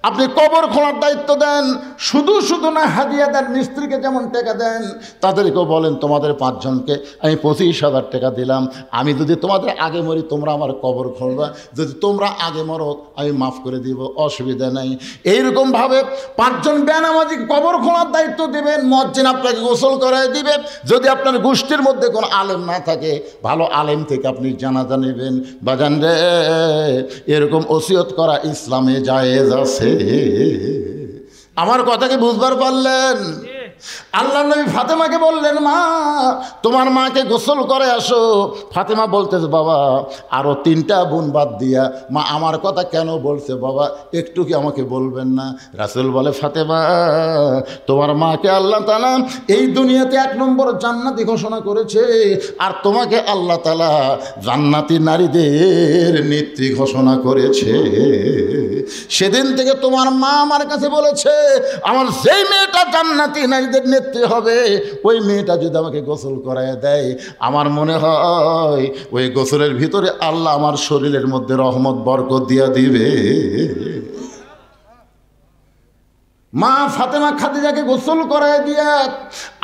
আপনি কবর খোঁড়ার দায়িত্ব দেন। শুধু শুধু না, হাদিয়া দেন, মিস্ত্রিকে যেমন টাকা দেন তাদেরকেও বলেন তোমাদের 5 জনকে আমি 25,000 টাকা দিলাম, আমি যদি তোমাদের আগে মরি তোমরা আমার কবর খুঁড়বা, যদি তোমরা আগে মরো আমি মাফ করে দিব, অসুবিধা নাই। এইরকমভাবে 5 জন বেনামাজি কবর খোঁড়ার দায়িত্ব দেবেন, মুয়াজ্জিন আপনাকে গোসল করায় দিবে। যদি আপনার গোষ্ঠীর মধ্যে কোনো আলেম না থাকে, ভালো আলেম থেকে আপনি জানাজা নেবেন। বাজান রে, এরকম ওসিয়ত করা ইসলামে জায়েজ আছে। আমার কথাকে বুঝবার পারলেন? আল্লাহ নবী ফাতেমাকে বললেন, মা তোমার মাকে গোসল করে আসো। ফাতেমা বলতেছে, বাবা আরো 3টা বোন বাদ দিয়া মা আমার কথা কেন বলছে বাবা, একটু কি আমাকে বলবেন না? রাসূল বলে, ফাতেমা তোমার মাকে আল্লাহ তাআলা এই দুনিয়াতে 1 নম্বর জান্নাতি ঘোষণা করেছে, আর তোমাকে আল্লাহ তাআলা জান্নাতি নারীদের নেত্রী ঘোষণা করেছে। সেদিন থেকে তোমার মা আমার কাছে বলেছে, আমার যেই মেয়েটা জান্নাতি নারীদের নেত্রী হবে, ওই মেয়েটা যদি আমাকে গোসল করায় দেয়, আমার মনে হয় ওই গোসলের ভিতরে আল্লাহ আমার শরীরের মধ্যে রহমত বরকত দিয়া দিবে। মা ফাতেমা খাদিজাকে গোসল করায় দিয়া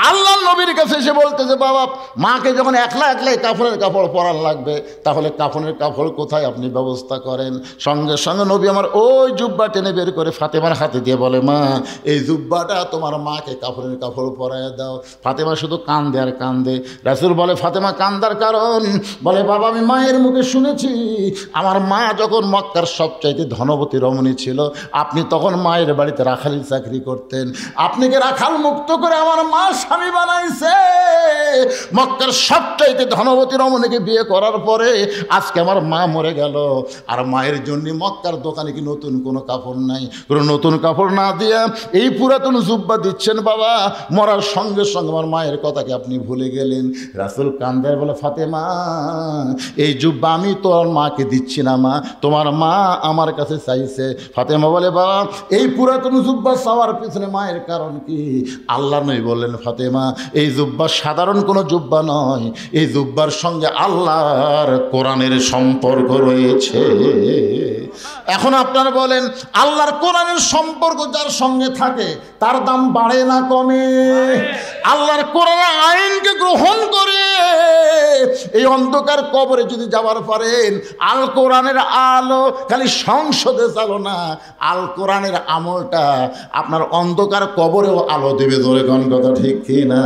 আল্লাহ নবীর কাছে এসে বলতেছে, বাবা মাকে যখন একলা একলাই কাফনের কাপড় পরার লাগবে, তাহলে কাফনের কাপড় কোথায় আপনি ব্যবস্থা করেন? সঙ্গে সঙ্গে নবী আমার ওই জুব্বা টেনে বের করে ফাতেমার হাতে দিয়ে বলে, মা এই জুব্বাটা তোমার মাকে কাফনের কাপড় পরায় দাও। ফাতেমা শুধু কান্দে আর কান্দে। রাসূল বলে, ফাতেমা কান্দার কারণ? বলে, বাবা আমি মায়ের মুখে শুনেছি আমার মা যখন মক্কার সবচাইতে ধনবতী রমণী ছিল, আপনি তখন মায়ের বাড়িতে রাখালি চাকরি করতেন, আপনাকে রাখাল মুক্ত করে আমার মা স্বামী বানাইছে। মক্কার সবচাইতে ধনবতী রমণীকে বিয়ে করার পরে আজকে আমার মা মরে গেল, আর মায়ের জন্য মক্কার দোকানে কি নতুন কোনো কাপড় নাই? কোনো নতুন কাপড় না দিয়া এই পুরাতন জুব্বা দিচ্ছেন বাবা, মরার সঙ্গে সঙ্গে আমার মায়ের কথাকে আপনি ভুলে গেলেন। রাসূল কান্দার বলে, ফাতেমা এই জুব্বা আমি তোর মাকে দিচ্ছি না মা, তোমার মা আমার কাছে চাইছে। ফাতেমা বলে, বাবা এই পুরাতন জুব্বা চাওয়ার পিছনে মায়ের কারণ কি? আল্লাহ নবী বললেন, ফাতেমা এই জুব্বা সাধারণ কোনো জুব্বা নয়, এই জুব্বার সঙ্গে আল্লাহর কোরআনের সম্পর্ক রয়েছে। এখন আপনারা বলেন, আল্লাহর কোরআনের সম্পর্ক যার সঙ্গে থাকে তার দাম বাড়ে না কমে? আল্লাহর কোরআনের আইনকে গ্রহণ করে এই অন্ধকার কবরে যদি যাবার পারেন, আল কোরআনের আলো খালি সংসদে চালো না, আল কোরআনের আমলটা আপনার অন্ধকার কবরেও আলো দেবে। ধরে কোন কথা ঠিক কিনা?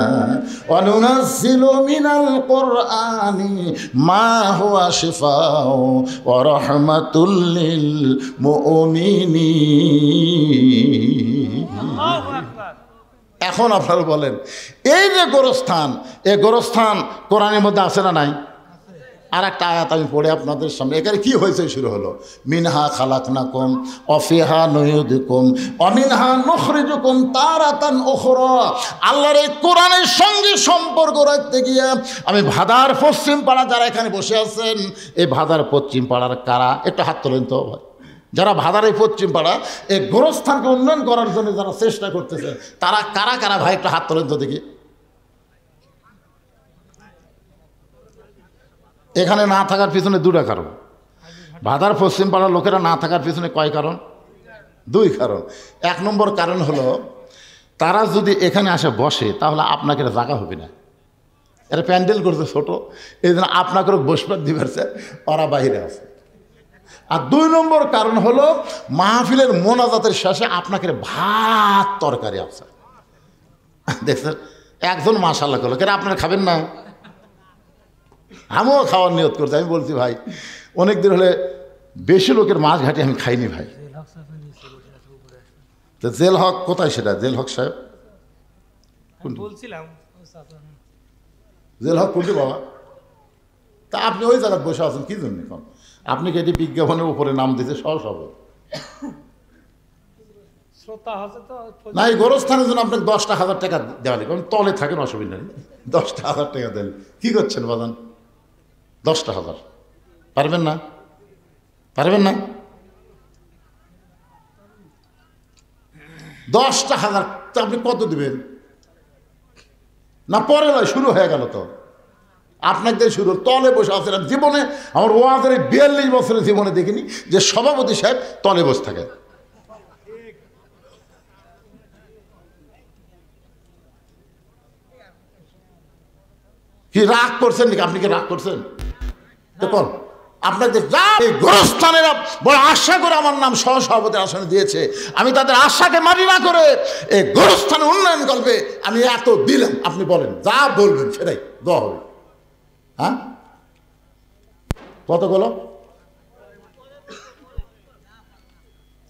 ওয়ানুনাজ্জিলু মিনাল কোরআনি মা হুয়া শিফাউ ওয়া রাহমাতুল লিল মুমিনিন। আল্লাহু আকবার। এখন আপনারা বলেন, এই যে গোরস্থান, এই গোরস্থান কোরআনের মধ্যে আছে না নাই? আর একটা আয়াত আমি পড়ে আপনাদের সামনে, এখানে কি হয়েছে শুরু হলো, মিনহা খালাকনাকুম অফিহা নুইদুকুম অমিনহা নুখরিজুকুম তারাতান উখরা। আল্লাহর এই কোরআনের সঙ্গে সম্পর্ক রাখতে গিয়ে আমি ভাদার পশ্চিম পাড়া, যারা এখানে বসে আছেন এই ভাদার পশ্চিম পাড়ার কারা, একটু হাত তোলেন তো ভাই, যারা ভাদার এই পশ্চিম পাড়া এই গোরস্থানকে উন্নয়ন করার জন্য যারা চেষ্টা করতেছেন তারা কারা কারা ভাই, একটু হাত তোলেন তো দেখি। এখানে না থাকার পিছনে দুটা কারণ, ভাদার পশ্চিম পাড়ার লোকেরা না থাকার পিছনে কয় কারণ, দুই কারণ। এক নম্বর কারণ হলো তারা যদি এখানে আসে বসে তাহলে আপনাকে জায়গা হবে না, এরা প্যান্ডেল করছে ছোট, এই জন্য আপনাকে বসবার দিবেছে, ওরা বাইরে আছে। আর দুই নম্বর কারণ হলো মাহফিলের মোনাজাতের শেষে আপনাকে ভাত তরকারি আছে, দেখছেন একজন মাশাআল্লাহ করলো, কেন আপনারা খাবেন না? আমিও খাওয়ার নিয়ত করছি, আমি বলছি ভাই অনেক দিন হলে বেশি লোকের মাছ ঘাটে আমি খাইনি ভাই। তো জেল হক কোথায়, সেটা জেল হক সাহেব বলছিলাম জেল হক কোনটি বাবা? তা আপনি ওই জায়গায় বসে আছেন কি জন্য? এখন আপনি কি এটি বিজ্ঞাপনের উপরে নাম দিতে সহজ হবে শ্রোতা আছে তো না? এই গোরস্থানের জন্য আপনাকে 10,000 টাকা দেওয়া লাগবে, আমি তলে থাকেন অসুবিধা নেই, 10,000 টাকা দেন। কী করছেন বাদান? 10,000 পারবেন না? পারবেন না? 10,000 আপনি কত দিবেন? না পরে নয়, শুরু হয়ে গেল তো, আপনাদের শুরু তলে বসে আছেন। জীবনে আমার ওয়াজের 42 বছরের জীবনে দেখিনি যে সভাপতি সাহেব তলে বসে থাকে। কি রাগ করছেন নাকি? আপনি কি রাগ করছেন? দেখুন আপনাদের এই গোরস্থানেরা বড় আশা করে আমার নাম সহসভাপতি আসনে দিয়েছে, আমি তাদের আশাকে মানি না করে এই গোরস্থানের উন্নয়ন করবে আমি এত দিলাম। আপনি বলেন, যা বলবেন সেটাই দেওয়া হবে। হ্যাঁ কতগুলো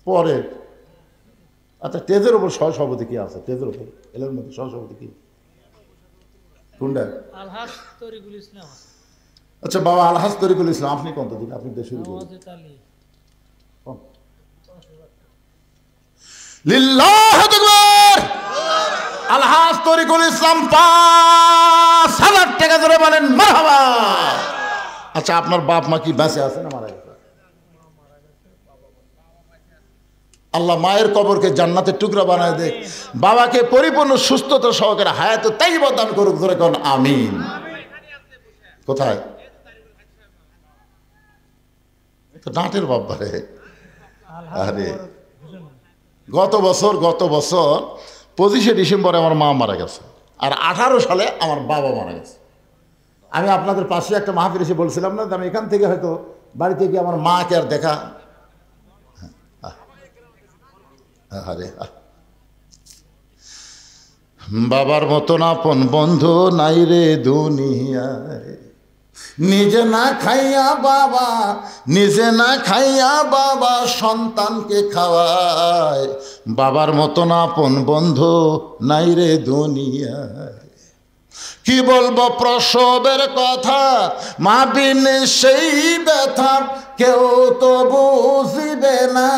পরে? আচ্ছা তেজের ওপর সহসভাপতি কি আছে? তেজের ওপর এলের মধ্যে সহসভাপতি কি কোনটা? আলহাজ তরিকুল ইসলাম। আচ্ছা বাবা আলহাজ তরিকুল ইসলাম, আপনি কত দিন? আপনি দিয়ে শুরু করুন। লিল্লাহু আকবার। আলহাজ তরিকুল ইসলাম 5,000 টাকা ধরে বলেন মারহাবা। আচ্ছা আপনার বাপ মা কি বেঁচে আছে না মারা গেছে? আল্লাহ মায়ের কবরকে জান্নাতের টুকরা বানায় দেখ, বাবাকে পরিপূর্ণ সুস্থতা সহকারে হায়াতে তাইয়্যিবা দান করুক, ধরে কোন আমিন। কোথায়? তো ডাঁটের বাবা রে। আরে গত বছর 25শে ডিসেম্বরে আমার মা মারা গেছে, আর 18 সালে আমার বাবা মারা গেছে। আমি আপনাদের পাশে একটা মাহফিল এসে বলছিলাম না, আমি এখান থেকে হয়তো বাড়িতে গিয়ে আমার মাকে আর দেখা। আরে বাবার মতন আপন বন্ধু নাই রে দুনিয়ায়, নিজে না খাইয়া বাবা, নিজে না খাইয়া বাবা সন্তানকে খাওয়ায়, বাবার মতন আপন বন্ধু নাই রে দুনিয়ায়। কি বলবো প্রসবের কথা, মা বিন সেই ব্যথা কেউ তো বুঝিবে না,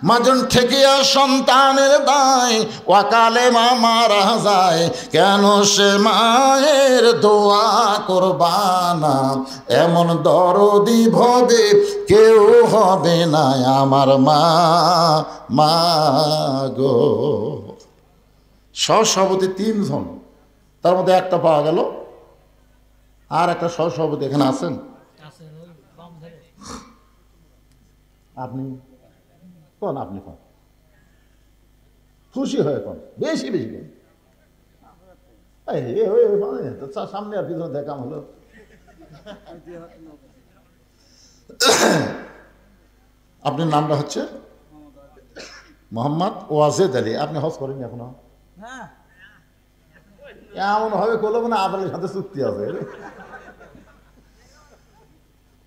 মাজন ঠেকিয়া সন্তানের দায় ওয়াকালে মা মারা যায়, কেন সে মায়ের দোয়া করবানা, এমন দরদি ভবে কেউ হবে না আমার মা, মা গো। সহসভাপতি 3 জন, তার মধ্যে একটা পাওয়া গেল, আর একটা সহসভাপতি এখানে আছেন আপনি কোন? আপনি কোন? খুশি হয়ে কোন? বেশি বেশি কোন? সামনে আর পিছনে দেখাম হলো। আপনার নামটা হচ্ছে মোহাম্মদ ওয়াজেদ আলী। আপনি হজ করেননি এখনো? এমন ভাবে করলো না আপনার সাথে চুক্তি আছে।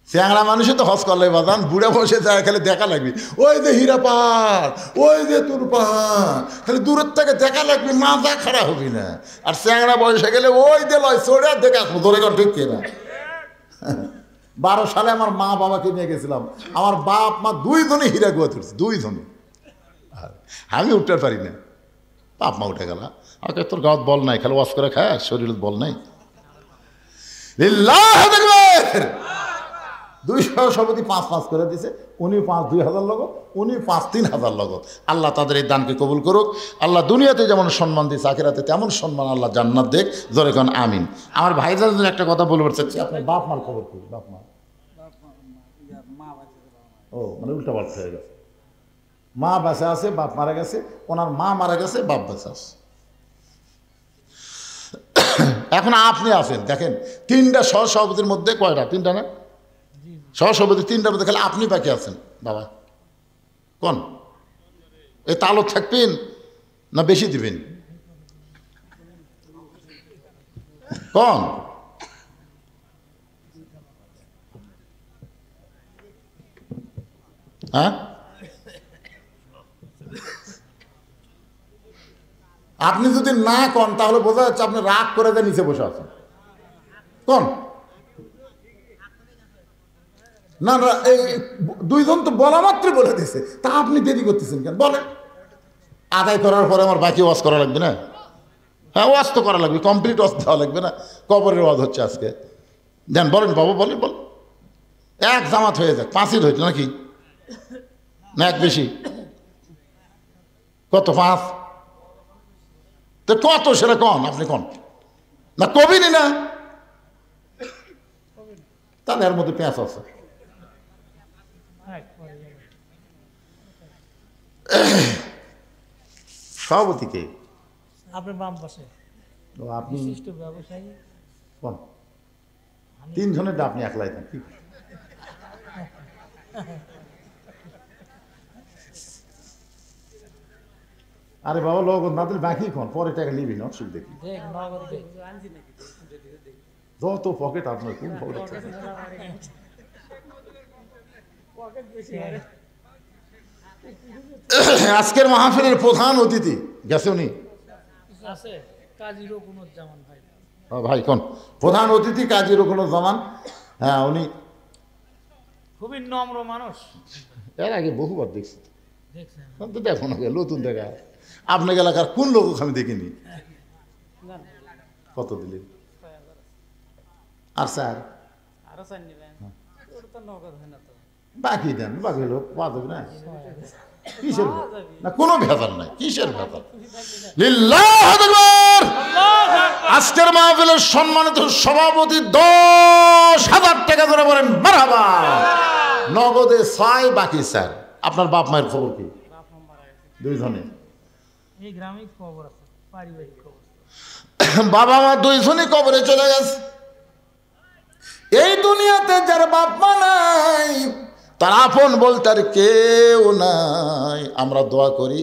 চ্যাংড়া মানুষে তো হজ করলে বাদান, বুড়া বসে যায় খালি দেখা লাগবে, ওই যে হীরা পাহাড়, ওই যে তোর পাহাড়, খালি দূরের থেকে দেখা লাগবে, মাথা খারাপ হবি না। আর চ্যাংড়া বয়সে গেলে ওই যে লয় চড়ে দেখা ধরে কর ঠিক কিনা। 12 সালে আমার মা বাবাকে নিয়ে গেছিলাম, আমার বাপ মা 2 জনে হীরা গুয়া তুলছে, 2 জনে। আমি উঠতে পারি না, বাপ মা উঠে গেল। আমাকে তোর গাঁত বল নাই, খালি ওয়াশ করে খায়, শরীরে বল নাই। লিল্লাহু আকবার। 200 সভাপতি 5 করে দিছে, উনি 2,000 লোক, উনি 3,000 লোক। আল্লাহ তাদের এই দানকে কবুল করুক। আল্লাহ দুনিয়াতে যেমন সম্মান দিচ্ছে, আখিরাতে তেমন সম্মান আল্লাহ জান্নাত দেখ। জোরে কোন আমিন। আমার ভাইজান একটা কথা বলতে চাচ্ছি, আপনার বাপ মার খবর কি? বাপ মা ও মানে উল্টা পাল্টা হয়ে গেছে। মা বেঁচে আছে, বাপ মারা গেছে, ওনার মা মারা গেছে, বাপ বেঁচে আছে। এখন আপনি আছেন, দেখেন 3টা সহসভাপতির মধ্যে কয়টা? 3টা না? সহসভাপতি 3টার মধ্যে খালি আপনি বাকি আছেন। বাবা কোন এই তালক থাকবেন না বেশি দিবেন? কোন হ্যাঁ? আপনি যদি না কন তাহলে বোঝা যাচ্ছে আপনি রাগ করে দিয়ে নিচে বসে আছেন। কোন না না, এই 2 জন তো বলা মাত্র বলে দিয়েছে, তা আপনি দেরি করতেছেন কেন? বলেন। আদায় করার পরে আমার বাকি ওয়াজ করা লাগবে না? হ্যাঁ, ওয়াজ তো করা লাগবে, কমপ্লিট ওয়াজ দেওয়া লাগবে না? কবরের ওয়াজ হচ্ছে আজকে। দেন বলেন বাবু, বলেন বলেন। এক জামাত হয়ে যাক, 5ই হইতো নাকি না? এক বেশি কত? 5 তো কত সেটা কন, আপনি কন না, কবিনি না? তাহলে এর মধ্যে পেঁচ আছে। সভাপতিকে আপনার বাম পাশে আপনি বিশিষ্ট ব্যবসায়ী কোন 3 জনের আপনি একলাই দেন কি? আরে বাবা, লোক না দিলে বাকি কোন, পরে টাকা নিবি না, অসুবিধা দেখি। যত পকেট আপনার, কোন পকেট? আজকের মাহফিলের প্রধান অতিথি গেছে, উনি আছে কাজী রকুনুজ্জামান ভাই। ভাই কোন প্রধান অতিথি? কাজী রকুনুজ্জামান। হ্যাঁ, উনি খুবই নম্র মানুষ। এর আগে বহুবার দেখছি, দেখছেন? তো দেখো না, নতুন দেখা। আপনার এলাকার কোন লোক আমি দেখিনি। কত দিলেন? আর স্যার আরো চান নিবেন? ওটা তো নগদ হয় না তো। বাকি দেন, বাকি হলো পাওয়া যাবে না? কিসের না, কোনো ভেজাল নাই, কিসের ভেজাল? লিল্লাহু আকবার। আজকের মাহফিলের সম্মানিত সভাপতি 10,000 টাকা ধরে বলেন মারহাবা। নগদে 6, বাকি স্যার। আপনার বাপ মায়ের খবর কি? 2 জনে। এই গ্রামে খবর আছে, পারিবারিক খবর। বাবা মা 2 জনই কবরে চলে গেছে। এই দুনিয়াতে যার বাপ মা নাই, তার আপন বলতে আর কেউ নাই। আমরা দোয়া করি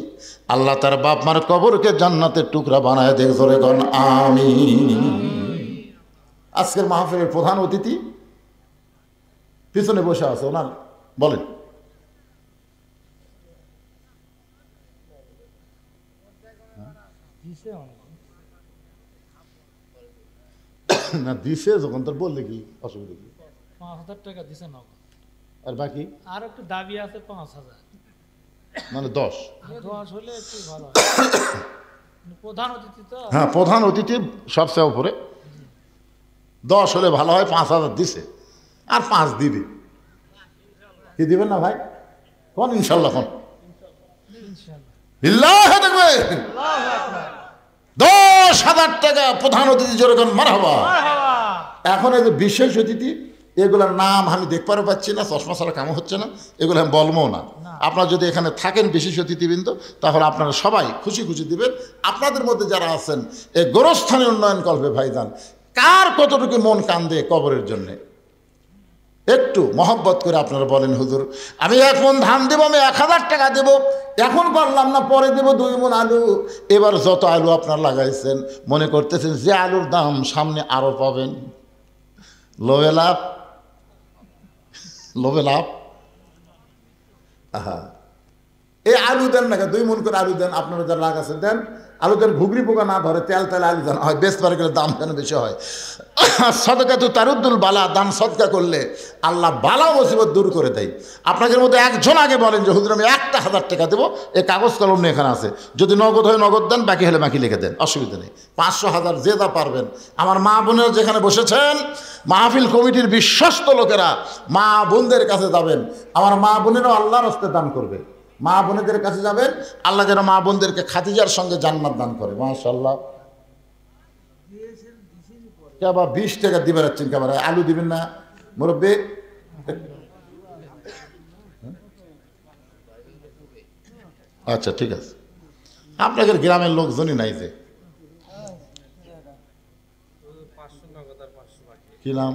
আল্লাহ তার বাপ মার কবরকে জান্নাতের টুকরা বানায় দেখ। ধরে গণ আমিন। আজকের মাহফিলের প্রধান অতিথি পিছনে বসে আছে, ওনার বলেন। না দিছে যখন, তোর বললে কি অসুবিধা কি? 5,000 টাকা দিছে নগদ। আর বাকি আর একটু দাবি আছে 5,000, মানে 10। 10 হলে একটু ভালো হয়। প্রধান অতিথি তো। হ্যাঁ, প্রধান অতিথি সবচেয়ে উপরে। 10 হলে ভালো হয়। 5,000 দিছে, আর 5 দিবে। কি দিবেন না ভাই? কোন ইনশাল্লাহ? কোন ইনশাআল্লাহ। 10,000 টাকা প্রধান অতিথি, জোরে কোন মারহাবা। এখন এই যে বিশেষ অতিথি, এগুলোর নাম আমি দেখতে পাচ্ছি না, চশমা ছাড়া কাম হচ্ছে না, এগুলো আমি বলবো না। আপনারা যদি এখানে থাকেন বিশেষ অতিথিবৃন্দ, তাহলে আপনারা সবাই খুশি খুশি দিবেন। আপনাদের মধ্যে যারা আছেন এই গোরস্থানে উন্নয়ন কল্পে ভাইজান, কার কতটুকু মন কান্দে কবরের জন্যে, একটু মহব্বত করে আপনারা বলেন, হুজুর আমি 1 মণ ধান দেবো, আমি 1,000 টাকা দেবো, এখন পারলাম না, পরে দেবো 2 মণ আলু। এবার যত আলু আপনার লাগাইছেন, মনে করতেছেন যে আলুর দাম সামনে আরো পাবেন, লোভে লাভ, লোভে লাভ। আহা, এই আলু দেন না, 2 মণ করে আলু দেন, আপনারা যারা লাগাচ্ছেন দেন, আলুদের ঘুগরি পোকা না ধরে, তেল তেল আলু যেন হয়, বেশ পারে গেলে দাম যেন বেশি হয়। সদকা তো তারুদ্দুল বালা, দান সদকা করলে আল্লাহ বালা মুসিবত দূর করে দেয়। আপনাদের মধ্যে একজন আগে বলেন যে হুজুর আমি 1,000 টাকা দেবো, এই কাগজ কলম নিয়ে এখানে আছে, যদি নগদ হয় নগদ দেন, বাকি হলে বাকি লিখে দেন, অসুবিধা নেই। 500, 1000 যে যা পারবেন। আমার মা বোনেরা যেখানে বসেছেন, মাহফিল কমিটির বিশ্বস্ত লোকেরা মা বোনদের কাছে যাবেন, আমার মা বোনেরাও আল্লাহর হস্তে দান করবে। মা বোনেদের কাছে যাবেন, আল্লাহ যেন মা বোনদেরকে খাদিজার সঙ্গে জান্নাত দান করে। মাশাআল্লাহ। আবার 20 টাকা দিবে রাখছেন, কেমন আলু দিবেন না মুরব্বী? আচ্ছা ঠিক আছে, আপনাদের গ্রামের লোকজনই নাই যে, কি নাম?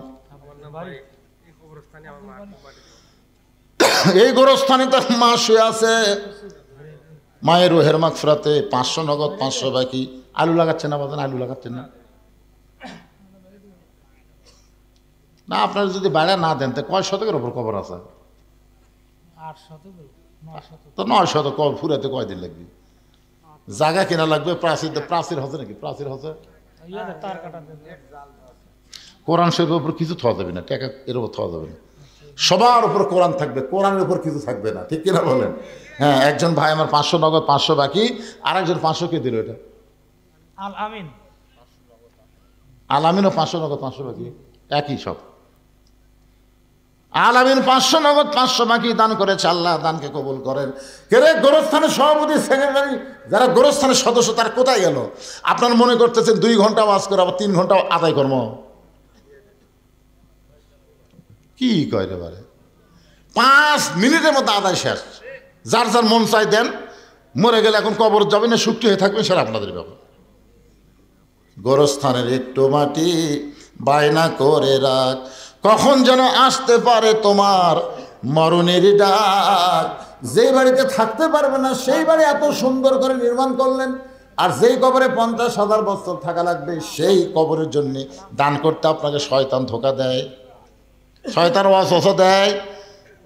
এই গোরস্থানে তার মা শুয়ে আছে, মায়ের রোহের মাগফিরাতে 500 নগদ, 500 বাকি। আলু লাগাচ্ছেন না বাজান? আলু লাগাচ্ছেন না? না আপনারা যদি বাইরে না দেন তো কয় শতকের ওপর কবর আছে? 8 শতক, 9 শতক। তো 9 শতক কবর ফুরাতে কয়দিন লাগবে? জায়গা কেনা লাগবে, প্রাচীর হচ্ছে নাকি? প্রাচীর হচ্ছে, তার কাটা দেন। কোরআন শরীফের উপর কিছু থাওয়া যাবে না, টাকা এর উপর থাওয়া যাবে না। সবার উপর কোরআন থাকবে, কোরআনের উপর কিছু থাকবে না, ঠিক কিনা বলেন? হ্যাঁ, একজন ভাই আমার 500 নগদ, 500 বাকি, আর একজন 500 কে দিল? এটা আল আমিন। আল আমিনও 500 নগদ, 500 বাকি, একই সব। আল আমিন 500 নগদ, 500 বাকি দান করেছে। আল্লাহ দানকে কবুল করেন। কেরে গোরস্থানের সভাপতি, সেক্রেটারি, যারা গোরস্থানের সদস্য, তারা কোথায় গেল? আপনার মনে করতেছেন 2 ঘন্টা ওয়াজ করে আবার 3 ঘন্টা আদায় কর্ম, কি কয় রে বারে? 5 মিনিটের মধ্যে আদায় শেষ। যার যার মন চাই দেন, মরে গেলে এখন কবর যাবে না, সুক্তি হয়ে থাকবে, সেটা আপনাদের ব্যাপার। গোরস্থানের একটু মাটি বায়না করে রাখ, কখন যেন আসতে পারে তোমার মরণের ডাক। যেই বাড়িতে থাকতে পারবে না, সেই বাড়ি এত সুন্দর করে নির্মাণ করলেন, আর যেই কবরে 50,000 বছর থাকা লাগবে, সেই কবরের জন্য দান করতে আপনাকে শয়তান ধোকা দেয়, শয়তান ওয়াসওয়াসা দেয়।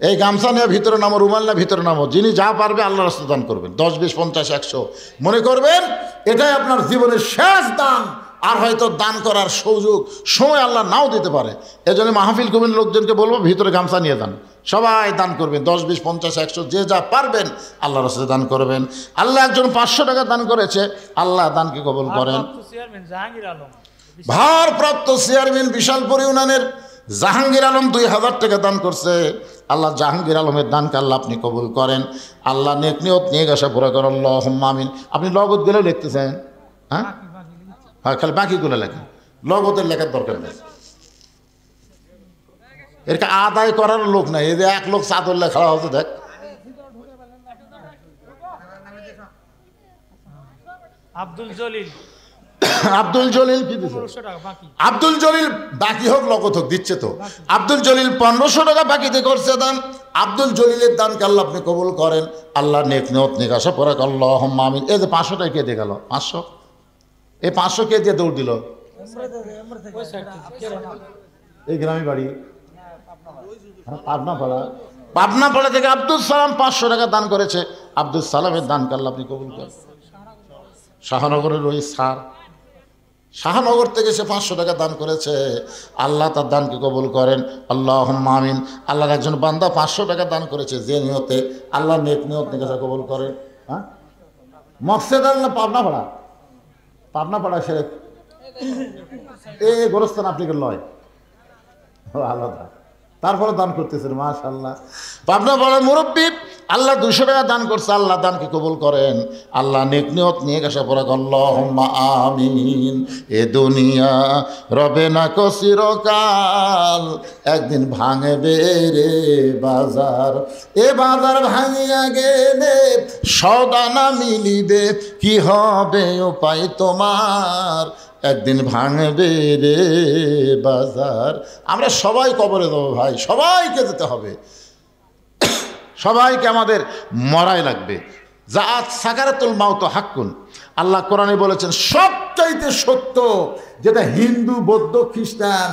এই গামছা নিয়ে ভিতরে নামো, রুমাল না ভিতরে নামো, যিনি যা পারবে আল্লাহর রাস্তায় দান করবেন। 10, 20, 50, 100 মনে করবেন এটাই আপনার জীবনের শেষ দান। আর হয়তো দান করার সময় আল্লাহ নাও দিতে পারে। এজন্য মাহফিল কমিটির লোকজনকে বলবো ভিতরে গামছা নিয়ে যান, সবাই দান করবেন। 10, 20, 50, 100 যে যা পারবেন আল্লাহর রাস্তায় দান করবেন। আল্লাহ একজন 500 টাকা দান করেছে, আল্লাহ দানকে কবুল করেন। ভারপ্রাপ্ত চেয়ারম্যান বিশালপুর ইউনিয়নের জাহাঙ্গীর আলম 2000 টাকা দান করছে। আল্লাহ জাহাঙ্গীর আলমের দানকে আল্লাহ আপনি কবুল করেন। আল্লাহ নেক নিয়ত নিয়ে গেছে পুরো করেন, আল্লাহুম্মা আমিন। আপনি লগত গেলেও লিখতেছেন? হ্যাঁ হ্যাঁ, খালি বাকিগুলো লেখেন, লগতের লেখার দরকার নেই। এরকে আদায় করার লোক নাই। এই যে এক লোক চাদর লেখা হচ্ছে, দেখ আব্দুল জলিল। আব্দুল জলিল কি দিচ্ছে? আব্দুল জলিল বাকি হোক লগত হোক দিচ্ছে তো। আব্দুল জলিল 1500 টাকা বাকিতে করছে দান। আব্দুল জলিলের দানকে আল্লাহ আপনি কবুল করেন। আল্লাহ নেক নিয়ত নিয়ে আসা পরে আল্লাহুম্মা আমিন। এই যে 500 টাকা কে দিয়ে গেল? 500, এই 500 কে দিয়ে দৌড় দিল? এই গ্রামে বাড়ি পাবনাপাড়া থেকে আব্দুল সালাম 500 টাকা দান করেছে। আব্দুল সালামের দানকে আল্লাহ আপনি কবুল করেন। শাহনগরের ওই স্যার, শাহনগর থেকে সে 500 টাকা দান করেছে। আল্লাহ তার দানকে কবুল করেন, আল্লাহুম্মা আমিন। আল্লাহর একজন বান্দা 500 টাকা দান করেছে, যে নিয়তে আল্লাহ নেক নিয়ত নিয়ে কবুল করেন। হ্যাঁ, মকসেদ আল্লাহ পাবনাপাড়া, পাবনাপাড়া সে এই গোরস্থান আপনি লয় আলাদা, তারপরে দান করতেছেন। মাশাআল্লাহ, পাবনাপাড়ার মুরব্বী আল্লাহ 200 টাকা দান করছে। আল্লাহ দানকে কবুল করেন। আল্লাহ নেক নিয়ত নিয়ে গেছে পরে আল্লাহুম্মা আমিন। এ দুনিয়া রবে না কো চিরকাল, একদিন ভাঙবে রে বাজার। এ বাজার ভাঙিয়া গেলে সদা না মিলিবে, কি হবে উপায় তোমার, একদিন ভাঙবে রে বাজার। আমরা সবাই কবরে দেবো ভাই, সবাইকে যেতে হবে, সবাইকে আমাদের মরাই লাগবে। জাত সাকারাতুল মাউত হাক্কুন, আল্লাহ কোরআনে বলেছেন সবচাইতে সত্য, যেটা হিন্দু, বৌদ্ধ, খ্রিস্টান,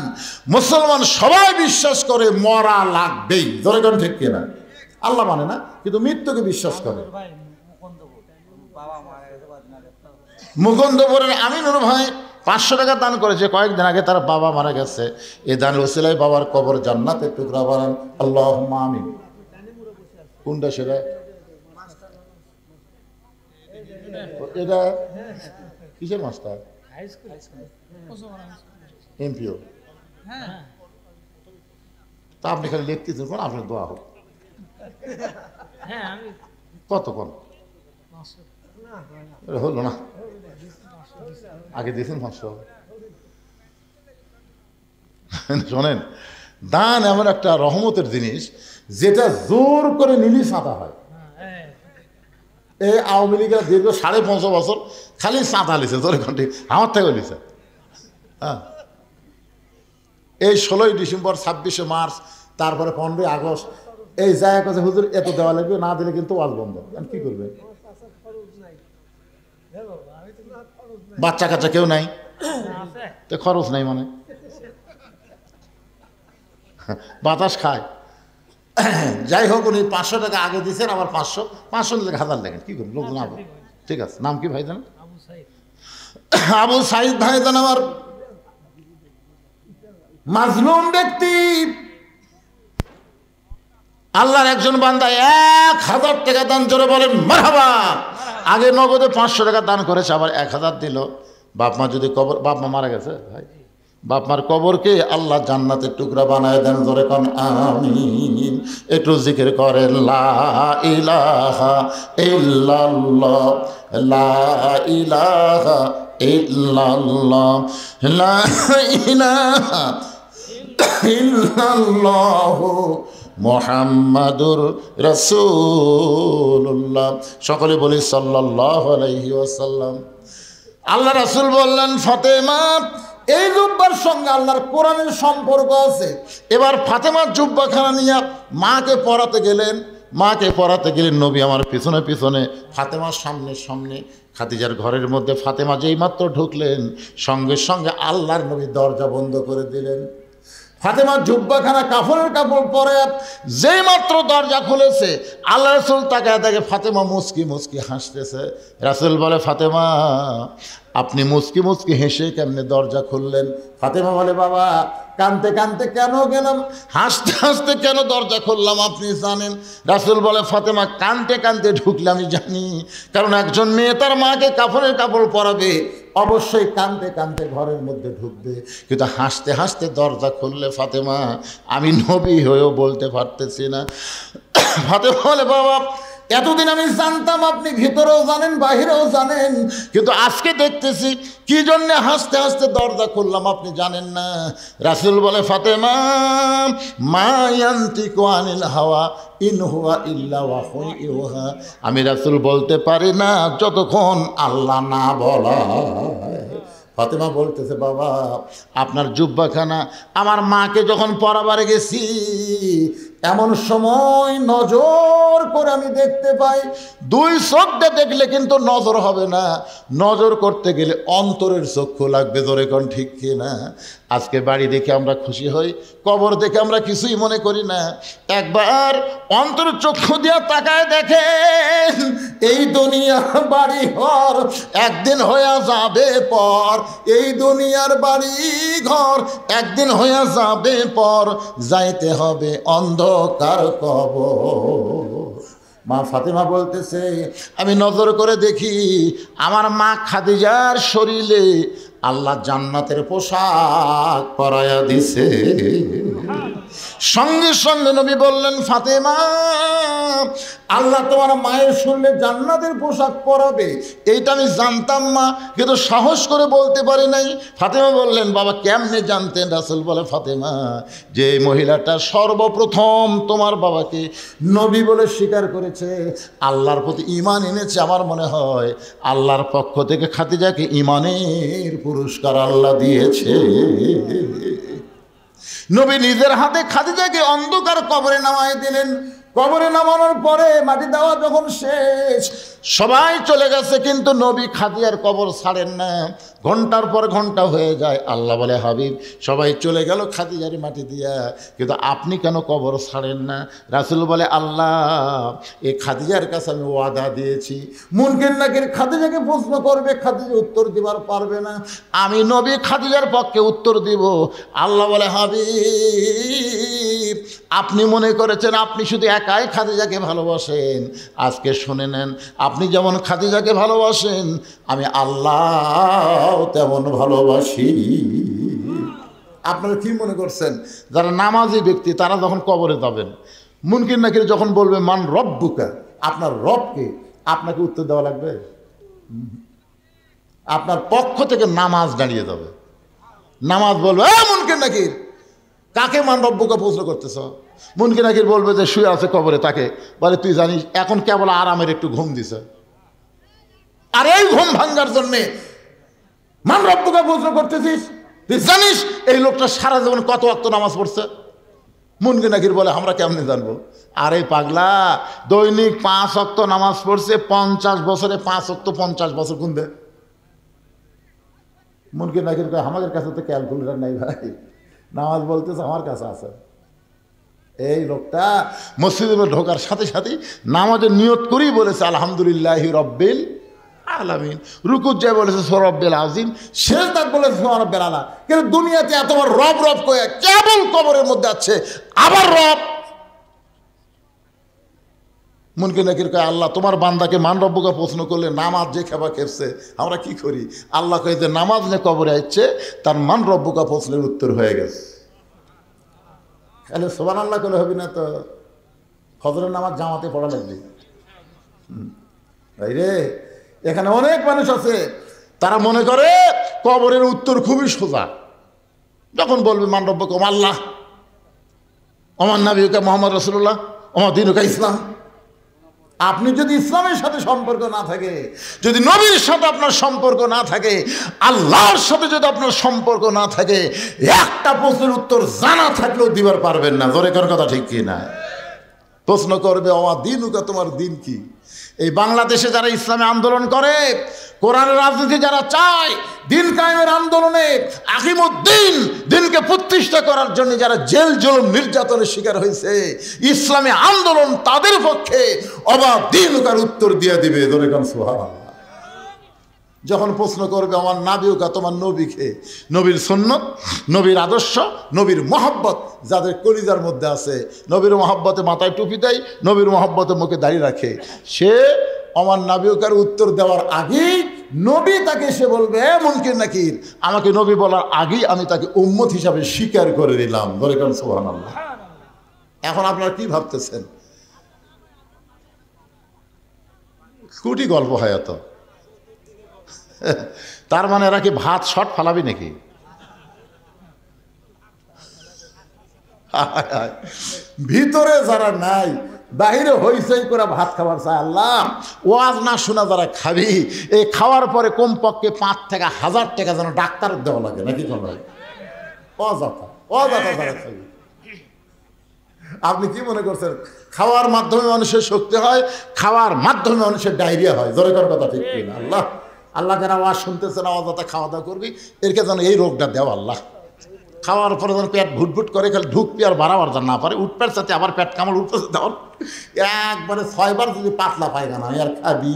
মুসলমান সবাই বিশ্বাস করে মরা লাগবেই। ধরে কোন ঠিক কিনা? আল্লাহ মানে না, কিন্তু মৃত্যুকে বিশ্বাস করে। মুকুন্দপুরের আমিনুর ভাই 500 টাকা দান করেছে। কয়েকদিন আগে তার বাবা মারা গেছে। এই দানের ওসিলায় বাবার কবর জান্নাতের টুকরা বানান, আল্লাহুম্মা আমিন। কোনটা সেটা? এটা কিসের মাস্টার? এমপিও। তা আপনি খালি লিখতেছেন, কোন আপনার দোয়া হোক। কতক্ষণ হলো না? আগে দিয়েছেন 500। শোনেন, দান এমন একটা রহমতের জিনিস যেটা জোর করে নিলি সাঁতা হয়। এই আওয়ামী লীগের দীর্ঘ 5.5 বছর খালি সাঁতা লিছে, জোরে ঘন্টি আমার থেকে লিছে। হ্যাঁ, এই 16ই ডিসেম্বর, 26শে মার্চ, তারপরে 15ই আগস্ট, এই জায়গা কাছে হুজুর এত দেওয়া লাগবে, না দিলে কিন্তু ওয়াজ বন্ধ। কি করবে? বাচ্চা কাচ্চা কেউ নাই তো খরচ নাই, মানে বাতাস খায়। যাই হোক, উনি 500 টাকা আগে দিচ্ছেন, আবার 500 নিলে 1000 দেখেন কি করবেন লোকজন। ঠিক আছে, নাম কি ভাই জানেন? আবু সাইদ ভাই জান, আমার মাজলুম ব্যক্তি, আল্লাহর একজন বান্দা 1000 টাকা দান, জোরে বলেন মারহাবা। আগে নগদে 500 টাকা দান করেছে, আবার 1000 দিল। বাপ মা যদি কবর, বাপ মা মারা গেছে ভাই, বাপ মার কবরকে আল্লাহ জান্নাতের টুকরা বানায় দেন, জোরে কোন আমিন। একটু জিকির করেন লা ইলাহা ইল্লাল্লাহ, লা ইলাহা ইল্লাল্লাহ, লা ইলাহা ইল্লাল্লাহ মুহাম্মাদুর রাসূলুল্লাহ। সকলে বলি সাল্লাল্লাহু আলাইহি ওয়াসাল্লাম। আল্লাহ রাসূল বললেন, ফাতেমা, এই জুব্বার সঙ্গে আল্লাহর কোরআনের সম্পর্ক আছে। এবার ফাতেমার জুব্বাখানা নিয়ে মাকে পরাতে গেলেন। নবী আমার পিছনে পিছনে, ফাতেমার সামনে সামনে। খাদিজার ঘরের মধ্যে ফাতেমা যেই মাত্র ঢুকলেন, সঙ্গে সঙ্গে আল্লাহর নবী দরজা বন্ধ করে দিলেন। ফাতেমার জুব্বাখানা কাপড়ের কাপড় পরে যেই মাত্র দরজা খুলেছে, আল্লাহ রাসূল তাকায় দেখে ফাতেমা মুচকি মুচকি হাসতেছে। রাসূল বলে, ফাতেমা, আপনি মুচকি মুচকি হেসে কেমনে দরজা খুললেন? ফাতেমা বলে, বাবা, কানতে কানতে কেন গেলাম, হাসতে হাসতে কেন দরজা খুললাম আপনি জানেন? রাসূল বলে, ফাতেমা, কানতে কানতে ঢুকলে আমি জানি, কারণ একজন মেয়ে তার মাকে কাপড়ের কাপড় পরাবে, অবশ্যই কানতে কানতে ঘরের মধ্যে ঢুকবে, কিন্তু হাসতে হাসতে দরজা খুললে ফাতেমা, আমি নবী হয়েও বলতে পারতেছি না। ফাতেমা বলে, বাবা, এতদিন আমি জানতাম আপনি ভিতরেও জানেন বাহিরেও জানেন, কিন্তু আজকে দেখতেছি কি জন্য হাসতে হাসতে দরজা খুললাম আপনি জানেন না। রাসূল বলে, ফাতেমা, মা ইয়ান্তিকু আনিল হাওয়া ইন হুয়া ইল্লা ওয়াহয়ুন ইউহা। আমি রাসূল বলতে পারি না যতক্ষণ আল্লাহ না বলায়। ফাতেমা বলতেছে, বাবা, আপনার জুব্বাখানা আমার মাকে যখন পরাবারে গেছি, এমন সময় নজর করে আমি দেখতে পাই, 2 চোখ দিয়ে দেখলে কিন্তু নজর হবে না, নজর করতে গেলে অন্তরের চক্ষু লাগবে, ধরে কোন ঠিক কি না? আজকে বাড়ি দেখে আমরা খুশি হই, কবর দেখে আমরা কিছুই মনে করি না। একবার অন্তর চক্ষু দিয়ে তাকায় দেখেন, এই দুনিয়ার বাড়ি ঘর একদিন হয়ে যাবে পর, এই দুনিয়ার বাড়ি ঘর একদিন হয়ে যাবে পর, যাইতে হবে অন্ধকার কবর। মা ফাতেমা বলতেছে, আমি নজর করে দেখি আমার মা খাদিজার শরীরে আল্লাহ জান্নাতের পোশাক পরায়া দিছে। সঙ্গে সঙ্গে নবী বললেন, ফাতেমা, আল্লাহ তোমার মায়ের শরীরে জান্নাতের পোশাক পরাবে, এইটা আমি জানতাম মা, কিন্তু সাহস করে বলতে পারি নাই। ফাতেমা বললেন, বাবা, কেমনে জানতেন? রাসূল বলে, ফাতেমা, যে মহিলাটা সর্বপ্রথম তোমার বাবাকে নবী বলে স্বীকার করেছে, আল্লাহর প্রতি ঈমান এনেছে, আমার মনে হয় আল্লাহর পক্ষ থেকে খাদিজাকে ঈমানের পুরস্কার আল্লাহ দিয়েছে। নবী নিজের হাতে খাদিজাকে অন্ধকার কবরে নামায় দিলেন। কবরে নামানোর পরে মাটি দেওয়া যখন শেষ, সবাই চলে গেছে, কিন্তু নবী খাদিজার কবর ছাড়েন না। ঘন্টার পর ঘন্টা হয়ে যায়। আল্লাহ বলে, হাবিব সবাই চলে গেল খাদিজার মাটি দিয়া, কিন্তু আপনি কেন কবর ছাড়েন না? রাসূল বলে, আল্লাহ এই খাদিজার কাছে আমি ওয়াদা দিয়েছি, মুনকির নাকির খাদিজাকে প্রশ্ন করবে, খাদিজা উত্তর দিবার পারবে না, আমি নবী খাদিজার পক্ষে উত্তর দিব। আল্লাহ বলে, হাবিব আপনি মনে করেছেন আপনি শুধু একাই খাদিজাকে ভালোবাসেন, আজকে শুনে নেন, আপনি যেমন খাদিজাকে ভালোবাসেন আমি আল্লাহ তেমন ভালোবাসি। আপনারা কি মনে করছেন যারা নামাজি ব্যক্তি তারা যখন কবরে যাবেন, মুনকির নাকির যখন বলবে মান রব্বুকা, আপনার রবকে, আপনাকে উত্তর দেওয়া লাগবে? আপনার পক্ষ থেকে নামাজ দাঁড়িয়ে যাবে, নামাজ বলবে মুনকির নাকির কাকে মান রব্বুকা প্রশ্ন করতেছ? মুনকির নাকির বলবে যে শুয়ে আছে কবরে, তাকে বলে তুই জানিস এখন কেবল আরামের একটু ঘুম দিছে, আর এই ঘুম ভাঙ্গার জন্যে মান রব্বুকা প্রশ্ন করতেছিস? তুই জানিস এই লোকটা সারা জীবন কত ওয়াক্ত নামাজ পড়ছে? মুনকির নাকির বলে আমরা কেমনে জানবো? আরে পাগলা, দৈনিক 5 ওয়াক্ত নামাজ পড়ছে, 50 বছরে 5 ওয়াক্ত 50 বছর গুনবে। মুনকির নাকির কয় আমাদের কাছে তো ক্যালকুলেটর নাই ভাই, নামাজ বলতেছে আমার কাছে আছে। এই লোকটা মসজিদে ঢোকার সাথে সাথে নামাজের নিয়ত করেই বলেছে আলহামদুলিল্লাহি রব্বিল আলামিন, রুকুত যায় বলেছে রব্বিল আযীম, সিজদাত বলেছে সুবহান রাব্বিল আলা। কিন্তু দুনিয়াতে এতবার রব রব কয়ে কেবল কবরের মধ্যে আছে আবার রব। মুনকির নাকির কয় আল্লাহ তোমার বান্দাকে মান রব্বুকা প্রশ্ন করলে নামাজ যে খেবা খেপছে আমরা কি করি? আল্লাহ কয়ে যে নামাজ নিয়ে কবরে আসছে তার মান রব্বুকা প্রশ্নের উত্তর হয়ে গেছে। তাহলে সুবহানাল্লাহ করলে হবে না তো? ফজরের নামাজ জামাতে পড়া লাগবে। ভাই রে, এখানে অনেক মানুষ আছে তারা মনে করে কবরের উত্তর খুবই সোজা। যখন বলবে মান রব্বুকা আল্লাহ, ওমান নবিয়ুকা মুহাম্মদ রাসূলুল্লাহ, ওমা দীনুকা ইসলাম। আপনি যদি ইসলামের সাথে সম্পর্ক না থাকে, যদি নবীর সাথে আপনার সম্পর্ক না থাকে, আল্লাহর সাথে যদি আপনার সম্পর্ক না থাকে, একটা প্রশ্নের উত্তর জানা থাকলেও দিবার পারবেন না। জোরে কর কথা ঠিক কি না? প্রশ্ন করবে ওমা দীনুকা, তোমার দিন কি? এই বাংলাদেশে যারা ইসলামে আন্দোলন করে, কোরআনের রাজনীতি যারা চায়, দিন কায়েমের আন্দোলনে আকিমুদ্দিন দিনকে প্রতিষ্ঠা করার জন্য যারা জেল জুলুম নির্যাতনের শিকার হয়েছে, ইসলামী আন্দোলন তাদের পক্ষে অবাধ দিনুকার উত্তর দিয়ে দিবে। ধরে কান সুবহানাল্লাহ। যখন প্রশ্ন করবে আমার নাবিউকা, তোমার নবীকে, নবীর সুন্নত, নবীর আদর্শ, নবীর মহব্বত যাদের কলিজার মধ্যে আছে, নবীর মহব্বতে মাথায় টুপি দেয়, নবীর মহব্বতে মুখে দাড়ি রাখে, সে আমার নাবিউকার উত্তর দেওয়ার আগেই নবী তাকে এসে বলবে মুনকির নাকির, আমাকে নবী বলার আগেই আমি তাকে উম্মত হিসাবে স্বীকার করে নিলাম। ধরে কান সুবহানাল্লাহ। এখন আপনারা কি ভাবতেছেন? কুটি গল্প হয় এত? তার মানে এরা কি ভাত শট ফালাবি নাকি? ভিতরে যারা নাই, বাহিরে হইচই করে ভাত খাবার চায়। আল্লাহ ওয়াজ না শোনা যারা খাবি, এই খাওয়ার পরে কমপক্ষে 5 থেকে 1000 টাকা যেন ডাক্তার দেওয়া লাগে নাকি? অযথা অযথা যারা খাবি। আপনি কি মনে করছেন খাওয়ার মাধ্যমে মানুষের শক্তি হয়, খাওয়ার মাধ্যমে মানুষের ডায়রিয়া হয়? জোরে করার কথা ঠিক কিনা? আল্লাহ আল্লাহ যারা আওয়াজ শুনতেছে না, অযথা খাওয়া দাওয়া করবি, এরকে যেন এই রোগটা দেওয়া আল্লাহ। খাওয়ার পরে যেন পেট ভুটভুট করে, খালি ঢুকবি আর বাড়াবার যেন না পারে, উঠপের সাথে আবার পেট কামড় উঠতেছে, দেওয়ার একবারে 6 বার যদি পাতলা পায়খানা আর খাবি,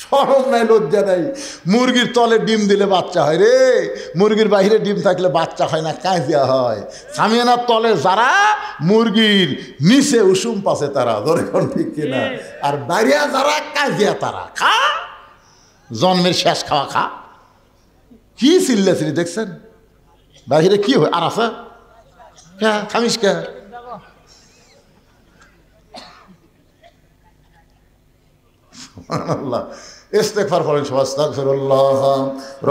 শরম নাই, লজ্জা নাই। মুরগির তলে ডিম দিলে বাচ্চা হয় রে, মুরগির বাইরে ডিম থাকলে বাচ্চা হয় না, কাঁজিয়া হয়। সামিয়ানার তলে যারা, মুরগির নিচে উষুম পাশে তারা। ধরে কোন ঠিক কিনা? আর বাইরে যারা, কাঁজিয়া তারা। খা, জন্মের শেষ খাওয়া খা। কি চিল্লাছিলি দেখছেন? বাহিরে কি হয়? আর আছে খামিস কে? আল্লাহ ইস্তেগফার পড়েন সবাই। আস্তাগফিরুল্লাহ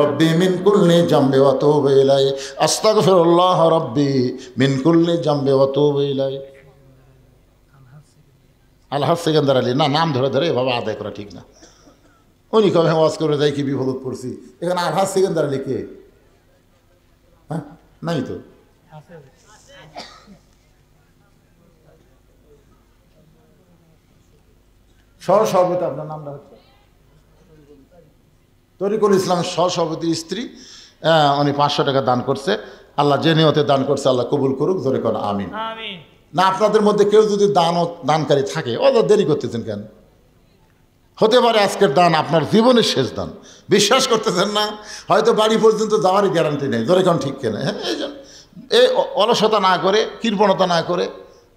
রব্বি মিন কুল্লি জামবি ওয়া আতুবু ইলাইহি, আস্তাগফিরুল্লাহ রব্বি মিন কুল্লি জামবি ওয়া আতুবু ইলাইহি। আলহাজ সেকেন্দার আলী, না নাম ধরে ধরে এভাবে আদায় করা ঠিক না। উনি কবে ওয়াজ করে যাই কি বিপদ পড়ছি। এখানে আলহাজ সেকেন্দার আলী কে? হ্যাঁ নাই তো। সহসভাপতি আপনার নামটা হচ্ছে তরিকুল ইসলাম, সহসভাপতির স্ত্রী, উনি 500 টাকা দান করছে। আল্লাহ যে নিয়তে দান করছে আল্লাহ কবুল করুক, জোরে কোন আমিন। আমিন। না আপনাদের মধ্যে কেউ যদি দানকারী থাকে, দেরি করতেছেন কেন? হতে পারে আজকের দান আপনার জীবনের শেষ দান, বিশ্বাস করতেছেন না? হয়তো বাড়ি পর্যন্ত যাওয়ারই গ্যারান্টি নেই, ধরে কোন ঠিক কেনা। হ্যাঁ, এই অলসতা না করে, কৃপণতা না করে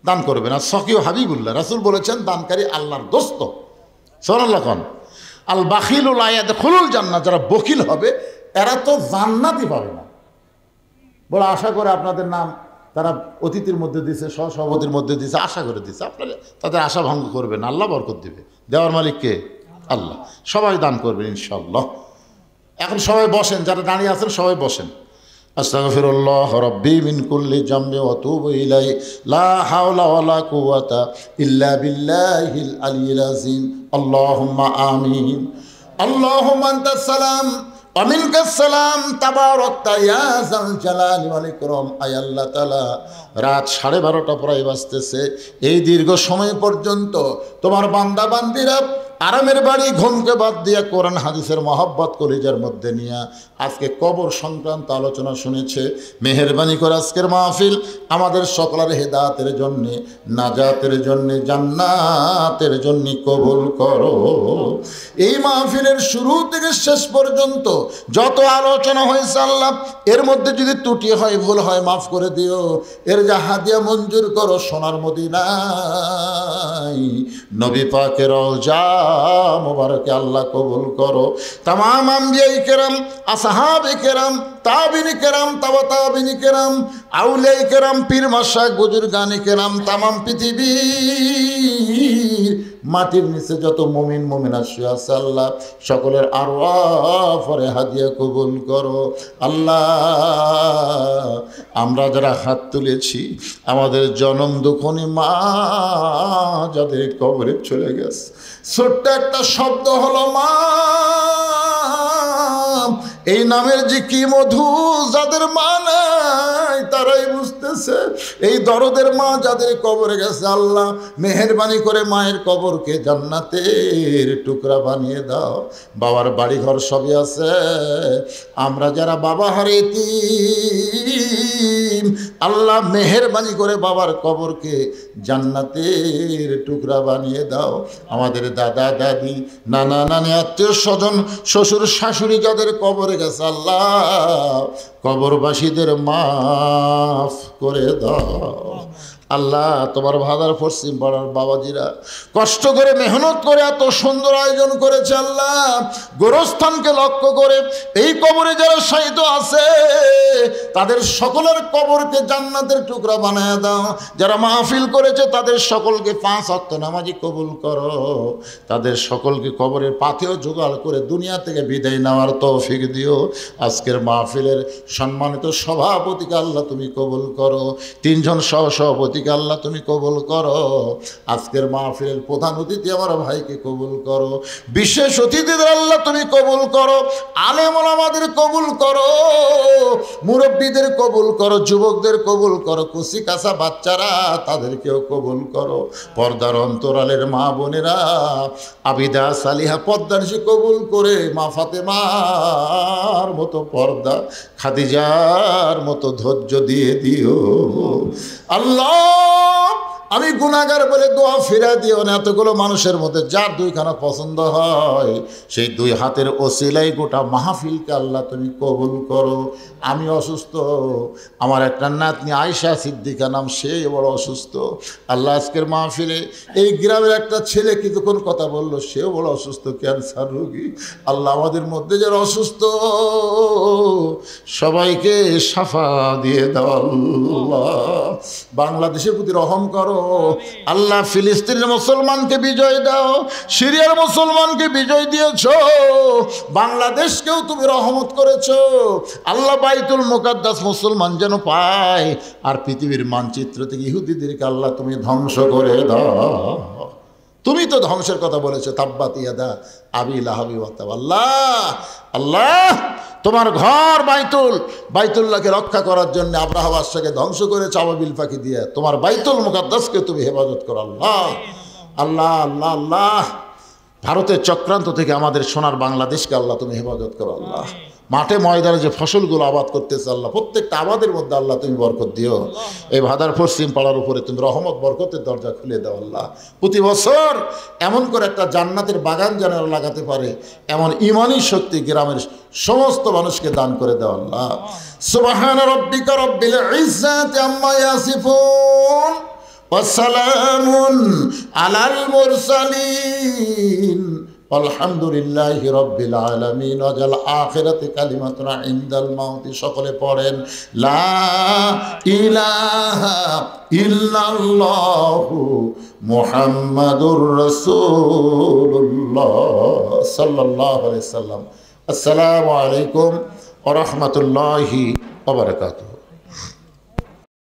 দান করবেন। আর সকিও হাবিবুল্লাহ রাসূল বলেছেন দানকারী আল্লাহর দোস্ত। সুবহানাল্লাহ। কোন আল বাখিলুল ইয়াদখুলুল জান্নাহ, যারা বখিল হবে এরা তো জান্নাতই পাবে না। বড় আশা করে আপনাদের নাম তারা অতিথির মধ্যে দিছে, সহসভাপতির মধ্যে দিছে, আশা করে দিছে। আপনারা তাদের আশা ভঙ্গ করবেন, আল্লাহ বরকত দিবে। দেওয়ার মালিক কে? আল্লাহ। সবাই দান করবেন ইনশাআল্লাহ। এখন সবাই বসেন, যারা দাঁড়িয়ে আছেন সবাই বসেন। আস্তাগফিরুল্লাহ রাব্বি মিন কুল্লি জামবি ওয়া আতুবু ইলাইহি লা হাওলা ওয়ালা কুওয়াতা ইল্লা বিল্লাহিল আলিয়্যিল আযীম। আল্লাহুম্মা আমিন। আল্লাহুম্মা আনতাস সালাম ওয়া মিনকাস সালাম তাবারাকতা ইয়া যাল জালালি ওয়াল ইকরাম। আয় আল্লাহ তাআলা, রাত 12:30 প্রায় বাজতেছে। এই দীর্ঘ সময় পর্যন্ত তোমার বান্দা বান্দিরা আরামের বাড়ি ঘুমকে বাদ দিয়ে কোরআন হাদিসের মহব্বত কলিজার মধ্যে নিয়ে আজকে কবর সংক্রান্ত আলোচনা শুনেছে। মেহেরবানি করে আজকের মাহফিল আমাদের সকলের হেদায়েতের জন্যে, নাজাতের জন্যে, জান্নাতের জন্যে কবুল করো। এই মাহফিলের শুরু থেকে শেষ পর্যন্ত যত আলোচনা হয়েছে আল্লাহ, এর মধ্যে যদি ত্রুটি হয়, ভুল হয়, মাফ করে দিও। এর যা হাদিয়া মঞ্জুর করো সোনার মদিনায় নবী পাকের রওজা মুবারকে আল্লাহ কবুল করো। তামাম আম্বিয়ায়ে কেরাম, আসহাবে কেরাম, তাবিনী কেরাম, তাবা তাবিনী কেরাম, আউলিয়ায়ে কেরাম, পীর মাশায়েখ, বুজুর্গানে কেরাম, তামাম পৃথিবীর মাটির নিচে যত মুমিন মুমিনাত শুয়ে আছে আল্লাহ, সকলের আরওয়াহ পরে হাদিয়া কবুল করো। আল্লাহ, আমরা যারা হাত তুলেছি, আমাদের জনম দুঃখনী মা যাদের কবরে চলে গেছে, ছোট্ট একটা শব্দ হলো মা, এই নামের যে কি মধু, যাদের মা নাই তারাই বুঝতেছে। এই দরদের মা যাদের কবরে গেছে আল্লাহ, মেহেরবানি করে মায়ের কবরকে জান্নাতের টুকরা বানিয়ে দাও। বাবার বাড়ি ঘর সবই আছে, আমরা যারা বাবা হারাইছি আল্লাহ মেহেরবানি করে বাবার কবরকে জান্নাতের টুকরা বানিয়ে দাও। আমাদের দাদা দাদি, নানা নানি, আত্মীয় স্বজন, শ্বশুর শাশুড়ি যাদের কবরে গেছে আল্লাহ, কবরবাসীদের মাফ করে দাও। আল্লাহ, তোমার ভাদার পশ্চিম পাড়ার বাবাজিরা কষ্ট করে মেহনত করে এত সুন্দর আয়োজন করেছে আল্লাহ, গোরস্থানকে লক্ষ্য করে এই কবরে যারা শায়িত আছে তাদের সকলের কবরকে জান্নাতের টুকরা বানায় দাও। যারা মাহফিল করেছে তাদের সকলকে 5 ওয়াক্ত নামাজি কবুল করো। তাদের সকলকে কবরের পাথেও জোগাড় করে দুনিয়া থেকে বিদায় নেওয়ার তৌফিক দিও। আজকের মাহফিলের সম্মানিত সভাপতিকে আল্লাহ তুমি কবুল করো। 3 জন সহসভাপতি আল্লাহ তুমি কবুল করো। আজকের মাহফিলের প্রধান অতিথি আমার ভাইকে কবুল করো। বিশেষ অতিথিদের আল্লাহ তুমি কবুল করো। আলেম ওলামাদের কবুল করো, মুরব্বীদের কবুল করো, যুবকদের কবুল করো, কুচি কাঁচা বাচ্চারা তাদেরকেও কবুল করো। পর্দার অন্তরালের মা বোনেরা আবিদা সালিহা পর্দানিশি কবুল করে মা ফাতেমার মতো পর্দা, খাদিজার মতো ধৈর্য দিয়ে দিও আল্লাহ। আমি গুনাহগার বলে দোয়া ফিরা দিও না। এতগুলো মানুষের মধ্যে যার 2খানা পছন্দ হয় সেই 2 হাতের ওসিলাই গোটা মাহফিলকে আল্লাহ তুমি কবুল করো। আমি অসুস্থ, আমার একটা নাতনি আয়েশা সিদ্দিকা নাম, সে বড় অসুস্থ আল্লাহ। আজকের মাহফিলে এই গ্রামের একটা ছেলে কিছুক্ষণ কথা বললো, সেও বড় অসুস্থ, ক্যান্সার রোগী আল্লাহ। আমাদের মধ্যে যারা অসুস্থ সবাইকে শাফা দিয়ে দাও আল্লাহ। বাংলাদেশের প্রতি রহম করো আল্লাহ। ফিলিস্তিনের মুসলমানকে বিজয় দাও, সিরিয়ার মুসলমানকে বিজয় দিয়েছ, বাংলাদেশকেও তুমি রহমত করেছো আল্লাহ। বাইতুল মুকাদ্দাস মুসলমান যেন পায়, আর পৃথিবীর মানচিত্র থেকে ইহুদিদেরকে আল্লাহ তুমি ধ্বংস করে দাও। তুমি তো ধ্বংসের কথা বলেছো, তাব্বাত ইয়াদা আবি লাহাবি ওয়া তাব। আল্লাহ আল্লাহ, তোমার ঘর বাইতুল্লাহকে রক্ষা করার জন্য আব্রাহা বাদশাকে ধ্বংস করেছে আবাবিল পাখি দিয়ে। তোমার বাইতুল মুকাদ্দাসকে তুমি হেফাজত করো আল্লাহ। আল্লাহ আল্লাহ আল্লাহ, ভারতের চক্রান্ত থেকে আমাদের সোনার বাংলাদেশকে আল্লাহ তুমি হেফাজত করো আল্লাহ। মাঠে ময়দানে যে ফসলগুলো আবাদ করতেছে আল্লাহ, প্রত্যেকটা আবাদের মধ্যে আল্লাহ তুমি বরকত দিও। এই ভাদার পশ্চিম পাড়ার উপরে তুমি রহমত বরকতের দরজা খুলে দাও আল্লাহ। প্রতি বছর এমন করে একটা জান্নাতের বাগান যেন লাগাতে পারে এমন ঈমানি শক্তি গ্রামের সমস্ত মানুষকে দান করে দাও আল্লাহ। সুবহান রাব্বিকা রাব্বিল ইজ্জাতি আম্মা ইয়াসিফুন ওয়া সালামুন আলাল মুরসালিন আলহামদুলিল্লাহি রাব্বিল আলামিন। ওয়াজাল আখিরাতি কালিমাতুনা ইনদাল মাউতি। সকলে পড়েন লা ইলাহা ইল্লাল্লাহু মুহাম্মাদুর রাসূলুল্লাহ সাল্লাল্লাহু আলাইহি সাল্লাম। আসসালামু আলাইকুম ওয়া রাহমাতুল্লাহি ওয়া বারাকাতুহু।